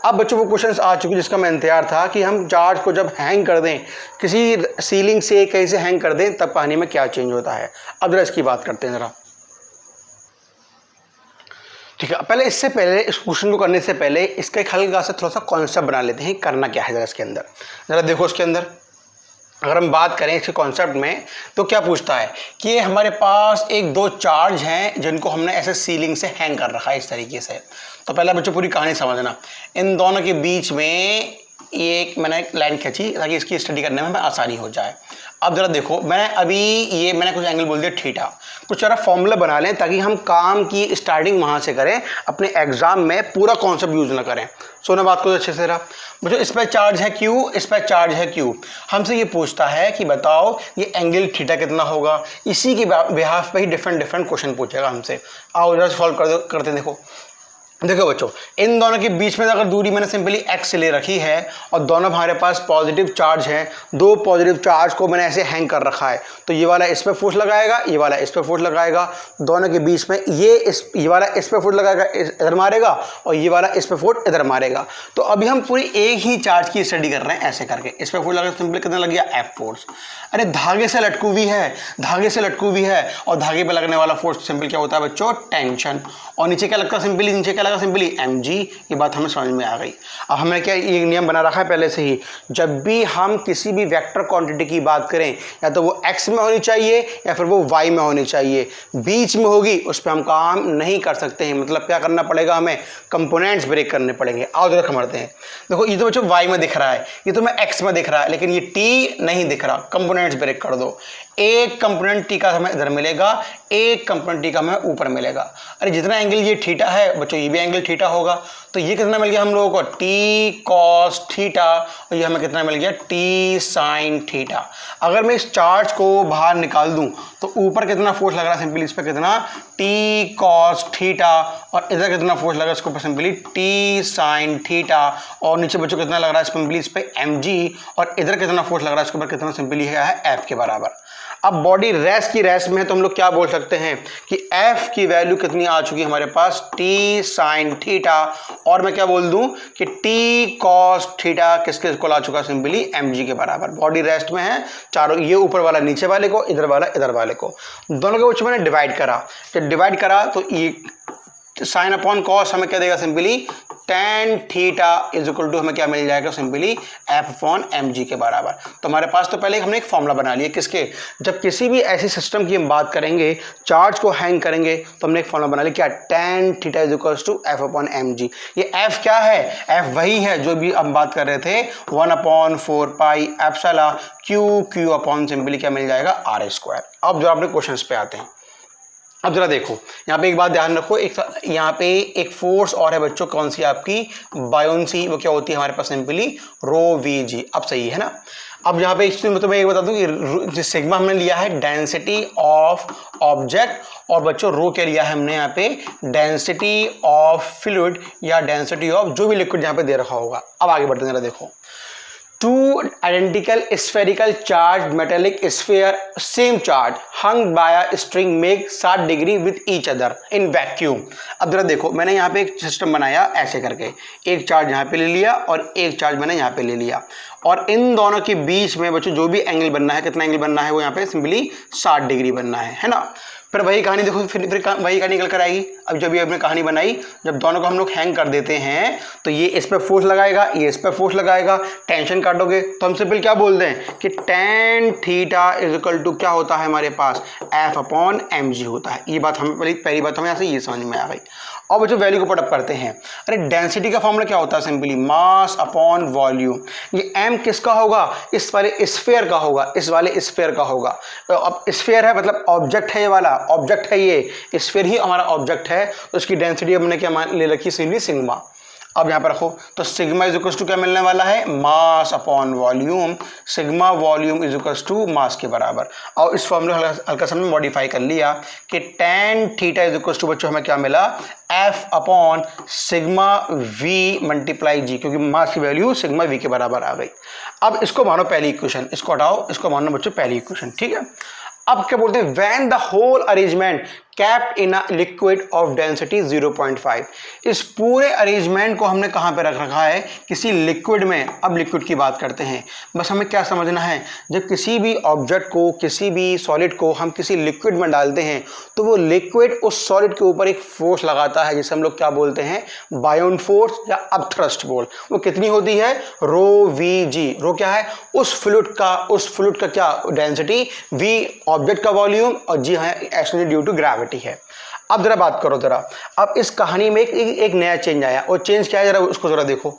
अब बच्चों वो क्वेश्चंस आ चुके जिसका मैं इंतजार था कि हम चार्ज को जब हैंग कर दें, किसी सीलिंग से कहीं से हैंग कर दें, तब कहानी में क्या चेंज होता है। अब जरा इसकी बात करते हैं जरा। ठीक है, पहले इससे पहले इस क्वेश्चन को करने से पहले इसका एक हल्का सा थोड़ा सा कॉन्सेप्ट बना लेते हैं, करना क्या है जरा इसके अंदर। जरा देखो इसके अंदर अगर हम बात करें इसके कॉन्सेप्ट में तो क्या पूछता है कि हमारे पास एक दो चार्ज हैं जिनको हमने ऐसे सीलिंग से हैंग कर रखा है इस तरीके से। तो पहले बच्चों पूरी कहानी समझना, इन दोनों के बीच में एक मैंने एक लाइन खींची ताकि इसकी स्टडी करने में हमें आसानी हो जाए। अब जरा देखो, मैंने कुछ एंगल बोल दिया थीटा, कुछ जरा फॉर्मूला बना लें ताकि हम काम की स्टार्टिंग वहाँ से करें, अपने एग्जाम में पूरा कॉन्सेप्ट यूज ना करें। सुनो बात को अच्छे से रहा बच्चों, इस पर चार्ज है Q, इस पर चार्ज है Q। हमसे ये पूछता है कि बताओ ये एंगल थीटा कितना होगा। इसी के बिहाफ पे ही डिफरेंट क्वेश्चन पूछेगा हमसे। आओ जरा सॉल्व करते हैं। देखो बच्चों, इन दोनों के बीच में अगर दूरी मैंने सिंपली x ले रखी है और दोनों हमारे पास पॉजिटिव चार्ज है, दो पॉजिटिव चार्ज को मैंने ऐसे हैंग कर रखा है, तो ये वाला इस पे फोर्स लगाएगा, ये वाला इस पे फोर्स लगाएगा, दोनों के बीच में ये वाला इस पे फोर्स लगाएगा, इधर मारेगा, और ये वाला इस पे फोर्स इधर मारेगा। तो अभी हम पूरी एक ही चार्ज की स्टडी कर रहे हैं ऐसे करके। इस पे फोर्स लगा सिंपली कितना लग गया F फोर्स। अरे धागे से लटकू हुई है, और धागे पे लगने वाला फोर्स सिंपल क्या होता है बच्चों, टेंशन। और नीचे क्या लगता है सिंपली, नीचे क्या लगा सिंपली mg। ये बात हमें समझ में आ गई। अब हमने क्या ये नियम बना रखा है पहले से ही, जब भी हम किसी भी वेक्टर क्वांटिटी की बात करें, या तो वो x में होनी चाहिए या फिर वो y में होनी चाहिए, बीच में होगी उस पर हम काम नहीं कर सकते हैं। मतलब क्या करना पड़ेगा, हमें कंपोनेंट्स ब्रेक करने पड़ेंगे। आओ जरा समझते हैं। देखो ये तो बच्चों y में दिख रहा है, ये तो मैं x में दिख रहा है, लेकिन ये t नहीं दिख रहा। कंपोनेंट्स ब्रेक कर दो, एक कंपोनेंट टी का हमें इधर मिलेगा, एक कंपोनेंट टी का हमें ऊपर मिलेगा। अरे जितना एंगल ये थीटा है बच्चों, ये भी एंगल थीटा होगा, तो ये कितना मिल गया हम लोगों को, टी कॉस थीटा, और ये हमें कितना मिल गया, टी साइन थीटा। अगर मैं इस चार्ज को बाहर निकाल दूं तो ऊपर कितना फोर्स लग रहा है सिंपली इस पर, कितना टी कॉस थीटा, और इधर कितना फोर्स लग रहा है इसके ऊपर सिंपली टी साइन थीटा, और नीचे बच्चों कितना लग रहा है सिंपली इस पर mg, और इधर कितना फोर्स लग रहा है इसके ऊपर, कितना सिंपली है F के बराबर। अब बॉडी रेस्ट में है तो हम लोग क्या बोल सकते हैं कि F की वैल्यू कितनी आ चुकी है हमारे पास, टी साइन थीटा, और मैं क्या बोल दूं कि टी कॉस थीटा किसके इक्वल आ चुका सिंपली mg के बराबर। बॉडी रेस्ट में है, चारों ये ऊपर वाला नीचे वाले को, इधर वाला इधर वाले को, दोनों के बीच मैंने डिवाइड करा। जब डिवाइड करा तो ये साइन अपॉन कॉस हमें क्या देगा simply, tan theta is equal to हमें क्या मिल जाएगा सिंपली F अपॉन mg के बराबर। तो हमारे पास तो पहले हमने एक फॉर्मूला बना लिया किसके, जब किसी भी ऐसी सिस्टम की हम बात करेंगे, चार्ज को हैंग करेंगे, तो हमने एक फॉर्मूला बना लिया क्या, tan theta is equal to F upon mg। ये F क्या है, F वही है जो भी हम बात कर रहे थे, 1/4 pi epsilon Q upon simply क्या मिल जाएगा, r²। अब जो अपने क्वेश्चन पे आते हैं, अब जरा देखो यहाँ पे एक बात ध्यान रखो, यहाँ पे एक फोर्स और है बच्चों, कौन सी आपकी बायोन्सी, वो क्या होती है हमारे पास सिंपली ρVg। अब सही है ना। अब यहाँ पे तो मैं एक बता दूँ कि सिग्मा हमने लिया है डेंसिटी ऑफ ऑब्जेक्ट, और बच्चों रो क्या लिया है हमने यहाँ पे, डेंसिटी ऑफ फ्लूइड या डेंसिटी ऑफ जो भी लिक्विड यहाँ पे दे रखा होगा। अब आगे बढ़ते हैं, जरा देखो, two identical spherical charged metallic sphere same charge hung by a string make 60 degree with each other in vacuum। अब जरा देखो, मैंने यहाँ पे एक सिस्टम बनाया ऐसे करके, एक चार्ज यहाँ पे ले लिया और एक चार्ज मैंने यहाँ पे ले लिया, और इन दोनों के बीच में बच्चों जो भी एंगल बनना है, कितना एंगल बनना है वो यहाँ पे सिंपली 60 डिग्री बनना है ना। फिर वही कहानी देखो, फिर वही कहानी निकल कर आएगी। अब जब ये हमने कहानी बनाई, जब दोनों को हम लोग हैंग कर देते हैं तो ये इस पर फोर्स लगाएगा, ये इस पर फोर्स लगाएगा, टेंशन काटोगे तो हम सिंपल क्या बोल दें कि tan theta is equal to क्या होता है हमारे पास, F अपॉन mg होता है। ये बात हमें पहली बात हमें यहाँ से ये समझ में आ गई। और बच्चों वैल्यू को पुटअप करते हैं। अरे डेंसिटी का फॉर्मूला क्या होता है? सिंपली मास अपॉन वॉल्यूम। ये m किसका होगा? इस वाले स्फीयर का होगा, इस वाले स्फीयर का होगा। तो अब स्फीयर है मतलब ऑब्जेक्ट है, ये वाला ऑब्जेक्ट है, ये स्फीयर ही हमारा ऑब्जेक्ट है, तो इसकी डेंसिटी हमने क्या ले रखी? Simply sigma. अब यहाँ पर रखो तो सिग्मा इज इक्वल टू क्या मिलने वाला है? Mass upon volume. Sigma volume is equal to mass के बराबर। और इस फॉर्मूले हल्का सा हमने मॉडिफाई कर लिया कि tan theta is equal to बच्चों हमें क्या मिला? F upon sigma V multiply G, क्योंकि मास की वैल्यू सिग्मा V के बराबर आ गई। अब इसको मानो पहली इक्वेशन, इसको हटाओ, इसको मानो बच्चों पहली इक्वेशन, ठीक है। अब क्या बोलते हैं? When the whole arrangement capped in a liquid of density 0.5। इस पूरे अरेंजमेंट को हमने कहाँ पे रख रखा है? किसी लिक्विड में। अब लिक्विड की बात करते हैं। बस हमें क्या समझना है, जब किसी भी ऑब्जेक्ट को, किसी भी सॉलिड को हम किसी लिक्विड में डालते हैं तो वो लिक्विड उस सॉलिड के ऊपर एक फोर्स लगाता है, जिसे हम लोग क्या बोलते हैं? बायोन फोर्स या अपथ्रस्ट बोल। वो कितनी होती है? रो वी जी। रो क्या है? उस फ्लूइड का क्या डेंसिटी? वी ऑब्जेक्ट का वॉल्यूम और जी है एक्चुअली ड्यू टू ग्रेविटी है। अब जरा बात करो जरा, अब इस कहानी में एक नया चेंज आया, और चेंज क्या है जरा उसको जरा देखो।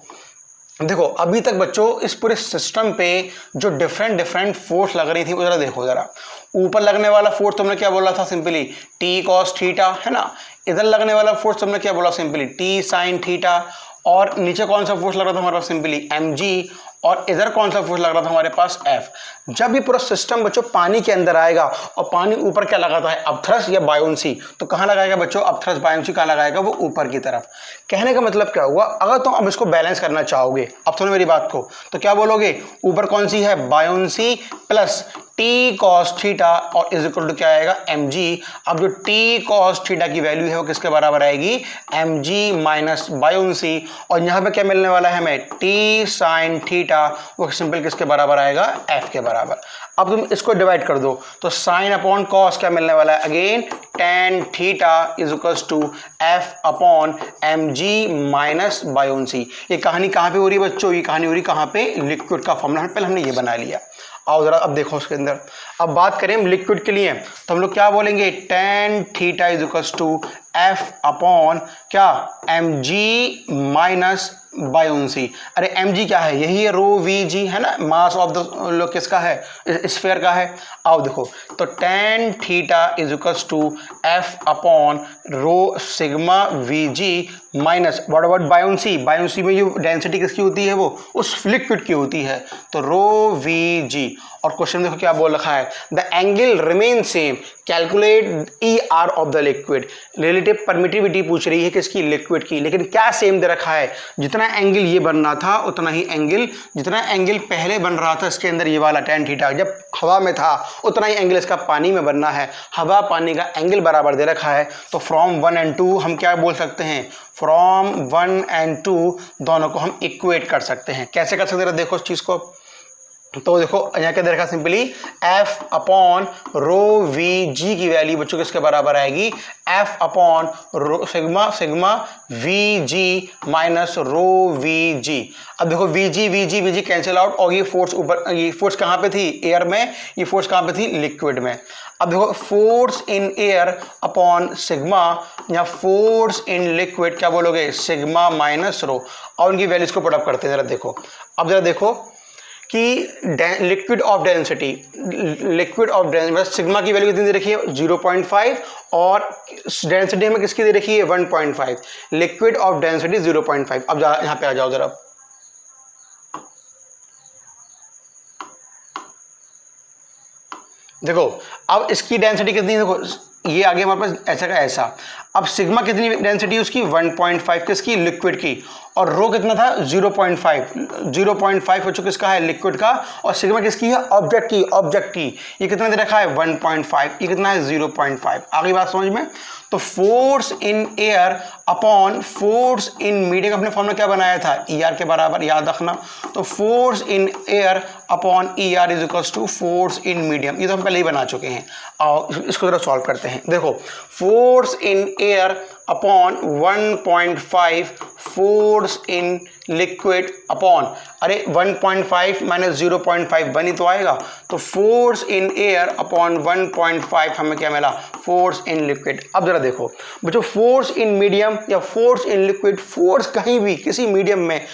देखो अभी तक बच्चों इस पूरे सिस्टम पे जो डिफरेंट फोर्स लग रही थी वो जरा देखो जरा। ऊपर लगने वाला फोर्स तुमने क्या बोला था? सिंपली टी कॉस थीटा, है ना। इधर लगने वाला फोर्स तुमने क्या बोला? Simply T sine theta. और नीचे कौन सा फोर्स लग रहा था हमारे पास? Simply M G. और इधर कौन सा फोर्स लग रहा था हमारे पास? एफ। जब ये पूरा सिस्टम बच्चों पानी के अंदर आएगा और पानी ऊपर क्या लगाता है? अपथ्रस्ट या बायोंसी। तो कहाँ लगाएगा बच्चों? अपथ्रस्ट बायोंसी कहाँ लगाएगा? वो ऊपर की तरफ। कहने का मतलब क्या हुआ? अगर तुम अब इसको बैलेंस करना चाहोगे, अब सुनो मेरी बात को, तो क्या बोलोगे? ऊपर कौन सी है? Buoyancy plus T cos theta और इज इक्वल टू क्या आएगा? M G. अब जो टी कॉस थीटा की वैल्यू है वो किसके बराबर आएगी? M G minus buoyancy. और यहाँ पे क्या मिलने वाला है हमें? टी साइन थीटा, वो सिंपल किसके बराबर आएगा? एफ के बराबर। अब तुम इसको डिवाइड कर दो तो साइन अपॉन कॉस क्या मिलने वाला है? Again tan theta is equals to F upon M G minus buoyancy. ये कहानी कहाँ पे हो रही है बच्चों? ये कहानी हो रही है कहाँ पे? लिक्विड का फॉर्मूला पहले हमने ये बना लिया। आओ जरा अब देखो उसके अंदर। अब बात करें हम लिक्विड के लिए तो हम लोग क्या बोलेंगे? tan theta is equals to F upon क्या? M G minus buoyancy. अरे एम जी क्या है? यही है रो वी जी, है ना। मास ऑफ द किसका है? स्फीयर का है। आओ देखो तो tan theta is equals to F upon rho sigma V G minus what about buoyancy. Buoyancy में जो डेंसिटी किसकी होती है? वो उस लिक्विड की होती है, तो रो वी जी। और क्वेश्चन देखो क्या बोल रखा है? The angle remain same, calculate E R of the liquid. Relative permittivity पूछ रही है किसकी? लिक्विड की। लेकिन क्या सेम दे रखा है? जितना एंगल ये बनना था उतना ही एंगल, जितना एंगल पहले बन रहा था इसके अंदर ये वाला tan थीटा जब हवा में था, उतना ही एंगल इसका पानी में बनना है। हवा पानी का एंगल बराबर दे रखा है, तो फ्रॉम 1 and 2 हम क्या बोल सकते हैं? फ्रॉम 1 and 2 दोनों को हम इक्वेट कर सकते हैं। कैसे कर सकते हैं? देखो इस चीज को। तो देखो यहाँ क्या दे रखा? Simply F upon row we जी की वैल्यू बच्चों किसके बराबर आएगी? F upon rho sigma V G minus rho we जी। अब देखो वी जी कैंसिल आउट, और ये फोर्स ऊपर, ये फोर्स कहाँ पे थी? एयर में। ये फोर्स कहाँ पे थी? लिक्विड में। अब देखो force in air upon sigma या फोर्स इन लिक्विड क्या बोलोगे? Sigma minus rho. और उनकी वैल्यूज को पुट अप करते हैं। जरा देखो, अब जरा देखो कि लिक्विड ऑफ डेंसिटी मतलब सिग्मा की वैल्यू कितनी दे रखी है? 0.5 और डेंसिटी हमें किसकी दे रखी है? 1.5। Liquid of density 0.5। अब यहाँ पे आ जाओ जरा। देखो अब इसकी डेंसिटी कितनी है? देखो ये आगे हमारे पास ऐसा का ऐसा। अब सिग्मा कितनी डेंसिटी है उसकी? 1.5 किसकी? लिक्विड की। और रो कितना था? 0.5 बच्चों किसका है? लिक्विड का। और सिग्मा किसकी है? ऑब्जेक्ट की। ये कितना दे रखा है? 1.5। ये कितना है? 0.5। आगे बात समझ में? तो force in air upon force in medium, अपने फॉर्मूला क्या बनाया था? ई आर के बराबर, याद रखना। तो force in air upon e r is equals to force in medium. ये तो हम पहले ही बना चुके हैं। और इसको जरा सॉल्व करते हैं। देखो force in air upon 1.5 force in liquid upon, अरे 1.5 माइनस 0.5 1 ही तो आएगा, तो फोर्स इन एयर अपॉन 1.5 हमें क्या मिला, फोर्स इन लिक्विड। अब जरा देखो बच्चों, फोर्स इन मीडियम या फोर्स इन लिक्विड, फोर्स कहीं भी किसी मीडियम में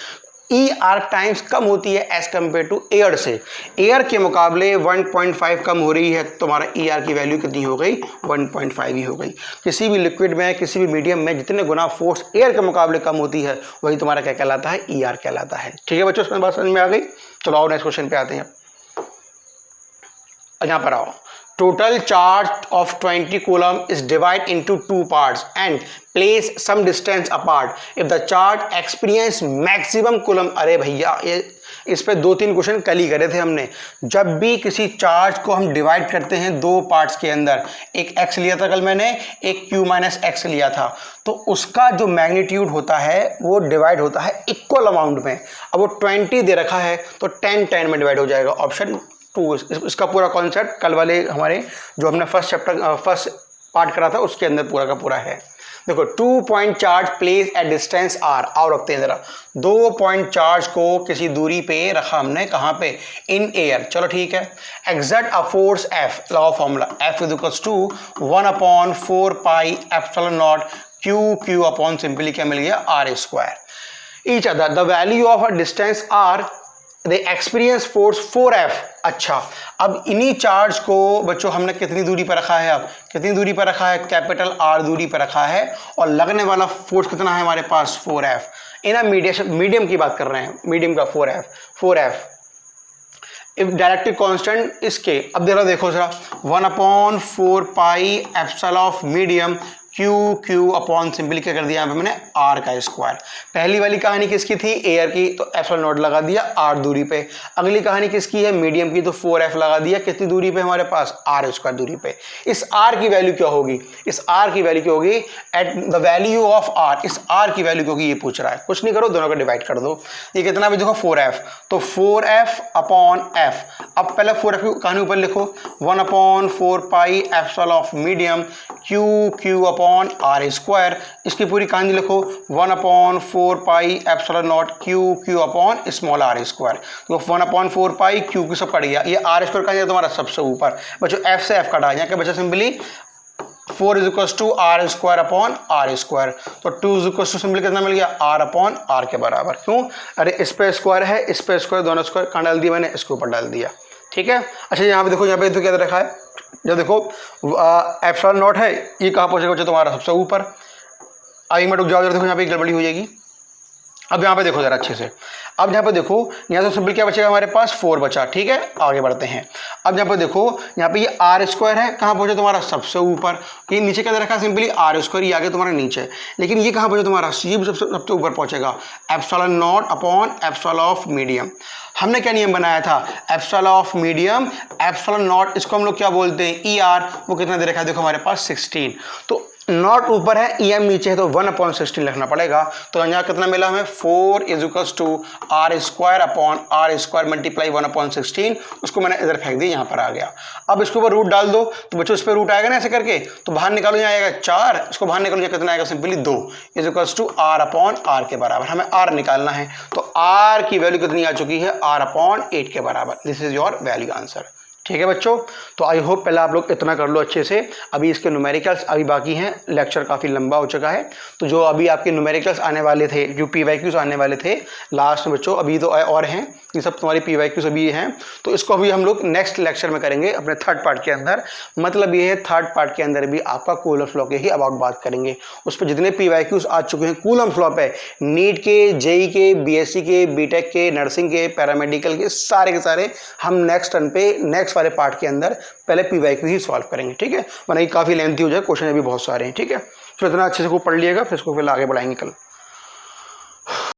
ER टाइम्स कम होती है एज कम्पेयर टू एयर से। एयर के मुकाबले 1.5 कम हो रही है, तुम्हारा ER की वैल्यू कितनी हो गई, 1.5 ही हो गई। किसी भी लिक्विड में, किसी भी मीडियम में जितने गुना फोर्स एयर के मुकाबले कम होती है वही तुम्हारा क्या कहलाता है, ER कहलाता है। ठीक है बच्चों, इसमें बात समझ में आ गई। चलो आओ नेक्स्ट क्वेश्चन पे आते हैं। यहाँ पर आओ, total charge of 20 coulomb is divided into two parts and placed some distance apart if the charge experience maximum coulomb। अरे भैया ये इस पे 2-3 क्वेश्चन कल ही करे थे हमने। जब भी किसी चार्ज को हम डिवाइड करते हैं दो पार्ट्स के अंदर, एक x लिया था कल मैंने, एक q माइनस एक्स लिया था, तो उसका जो मैग्नीट्यूड होता है वो डिवाइड होता है इक्वल अमाउंट में। अब वो 20 दे रखा है तो 10 में डिवाइड हो जाएगा, ऑप्शन 2। इसका पूरा कॉन्सेप्ट कल वाले हमारे जो हमने फर्स्ट पार्ट करा था उसके अंदर पूरा का पूरा है। देखो 2 point charge place at distance r, और रखते हैं जरा 2 पॉइंट चार्ज को किसी दूरी पे रखा हमने, कहाँ पे, इन एयर। चलो ठीक है, exert a force F, law of formula F equals to 1/4 pi epsilon naught Q upon simply क्या मिल गया, r²। Each other the value of a distance r, the experience force 4F। अच्छा, अब इन्हीं charge को बच्चों हमने कितनी दूरी पर रखा है, अब कितनी दूरी पर रखा है, कैपिटल R दूरी पर रखा है, और लगने वाला फोर्स कितना है हमारे पास, 4F। इन मीडियम की बात कर रहे हैं, मीडियम का 4F। इफ डायरेक्टिव कांस्टेंट इसके, अब देखो जरा 1/4 pi epsilon of medium Q upon simply क्या कर दिया यहाँ पे मैंने, r²। पहली वाली कहानी किसकी थी, एयर की, तो एप्सिलॉन नॉट लगा दिया r दूरी पे। अगली कहानी किसकी है, मीडियम की, तो 4F लगा दिया कितनी दूरी पे हमारे पास, r² दूरी पे। इस r की वैल्यू क्या होगी, इस r की वैल्यू क्या होगी, at the value of r, इस r की वैल्यू क्या होगी, ये पूछ रहा है। कुछ नहीं करो, दोनों को डिवाइड कर दो। ये कितना भी देखो 4F, तो 4F अपॉन F। अब पहले 4F की कहानी ऊपर लिखो, 1/4 pi epsilon of medium Q upon r²। इसकी पूरी कहानी लिखो 1/4 pi epsilon naught Q upon small r²। तो 1/4 पाई Q सब कट गया, ये r² कहा जाए तुम्हारा सबसे ऊपर। बच्चों F से F कटा, यहाँ क्या बचा, सिंपली 4 = r² अपॉन r²। तो 2 सिंपली कितना मिल गया, r अपॉन r के बराबर। क्यों, अरे इस पे स्क्वायर है, इस पे स्क्वायर, दोनों स्क्वायर कहाँ डाल दिया मैंने, इसके ऊपर डाल दिया। ठीक है। अच्छा यहाँ पे देखो, यहाँ पे तो क्या रखा है, जब देखो एप्सिलॉन नॉट है, ये कहाँ पहुँचेगा बच्चों, तुम्हारा सबसे ऊपर। आई में रुक जाओ जरा, देखो यहाँ पे गड़बड़ी हो जाएगी। अब यहाँ पे देखो जरा अच्छे से, अब यहाँ पे देखो, यहाँ से सिंपल क्या बचेगा हमारे पास, 4 बचा। ठीक है, आगे बढ़ते हैं। अब यहाँ पे देखो, यहाँ पे ये r² है, कहाँ पहुँचे तुम्हारा, सबसे ऊपर। ये नीचे क्या रखा, सिंपली r², ये आगे तुम्हारा नीचे। लेकिन ये कहाँ पहुँचे तुम्हारा, ये भी सबसे ऊपर पहुँचेगा, epsilon not upon epsilon of medium. हमने क्या नियम बनाया था, epsilon of medium epsilon not, इसको हम लोग क्या बोलते हैं, ER। वो कितना दे रखा है, देखो हमारे पास 16। तो नॉट ऊपर है, EM नीचे है, तो 1/16 लिखना पड़ेगा। तो यहाँ कितना मिला हमें, 4 = r² अपॉन r² मल्टीप्लाई 1/16। उसको मैंने इधर फेंक दिया, यहाँ पर आ गया। अब इसके ऊपर रूट डाल दो, तो बच्चों इस पर रूट आएगा ना ऐसे करके, तो बाहर निकालो, यहाँ आएगा 4, इसको बाहर निकालो, यहाँ कितना आएगा, सिंपली 2 = r अपॉन r के बराबर। हमें r निकालना है, तो r की वैल्यू कितनी आ चुकी है, r/8 के बराबर। This is your value answer. ठीक है बच्चों, तो आई होप पहले आप लोग इतना कर लो अच्छे से। अभी इसके न्यूमेरिकल्स अभी बाकी हैं, लेक्चर काफ़ी लंबा हो चुका है। तो जो अभी आपके न्यूमेरिकल्स आने वाले थे, जो PYQs आने वाले थे लास्ट में बच्चों, अभी तो और हैं, ये सब तुम्हारी PYQs अभी हैं। तो इसको अभी हम लोग नेक्स्ट लेक्चर में करेंगे अपने थर्ड पार्ट के अंदर। मतलब ये है, थर्ड पार्ट के अंदर भी आपका कूलम्स लॉ के ही अबाउट बात करेंगे। उस पर जितने PYQs आ चुके हैं कूलम्स लॉ पे, नीट के, JEE के, BSc के, BTech के, नर्सिंग के, पैरामेडिकल के सारे हम नेक्स्ट टर्न पे, नेक्स्ट वाले पार्ट के अंदर पहले PYQ ही सॉल्व करेंगे। ठीक है, वरना ये काफ़ी लेंथी हो जाए, क्वेश्चन अभी बहुत सारे हैं। ठीक है, तो इतना अच्छे से को पढ़ लिएगा, फिर इसको फिर आगे बढ़ाएंगे कल।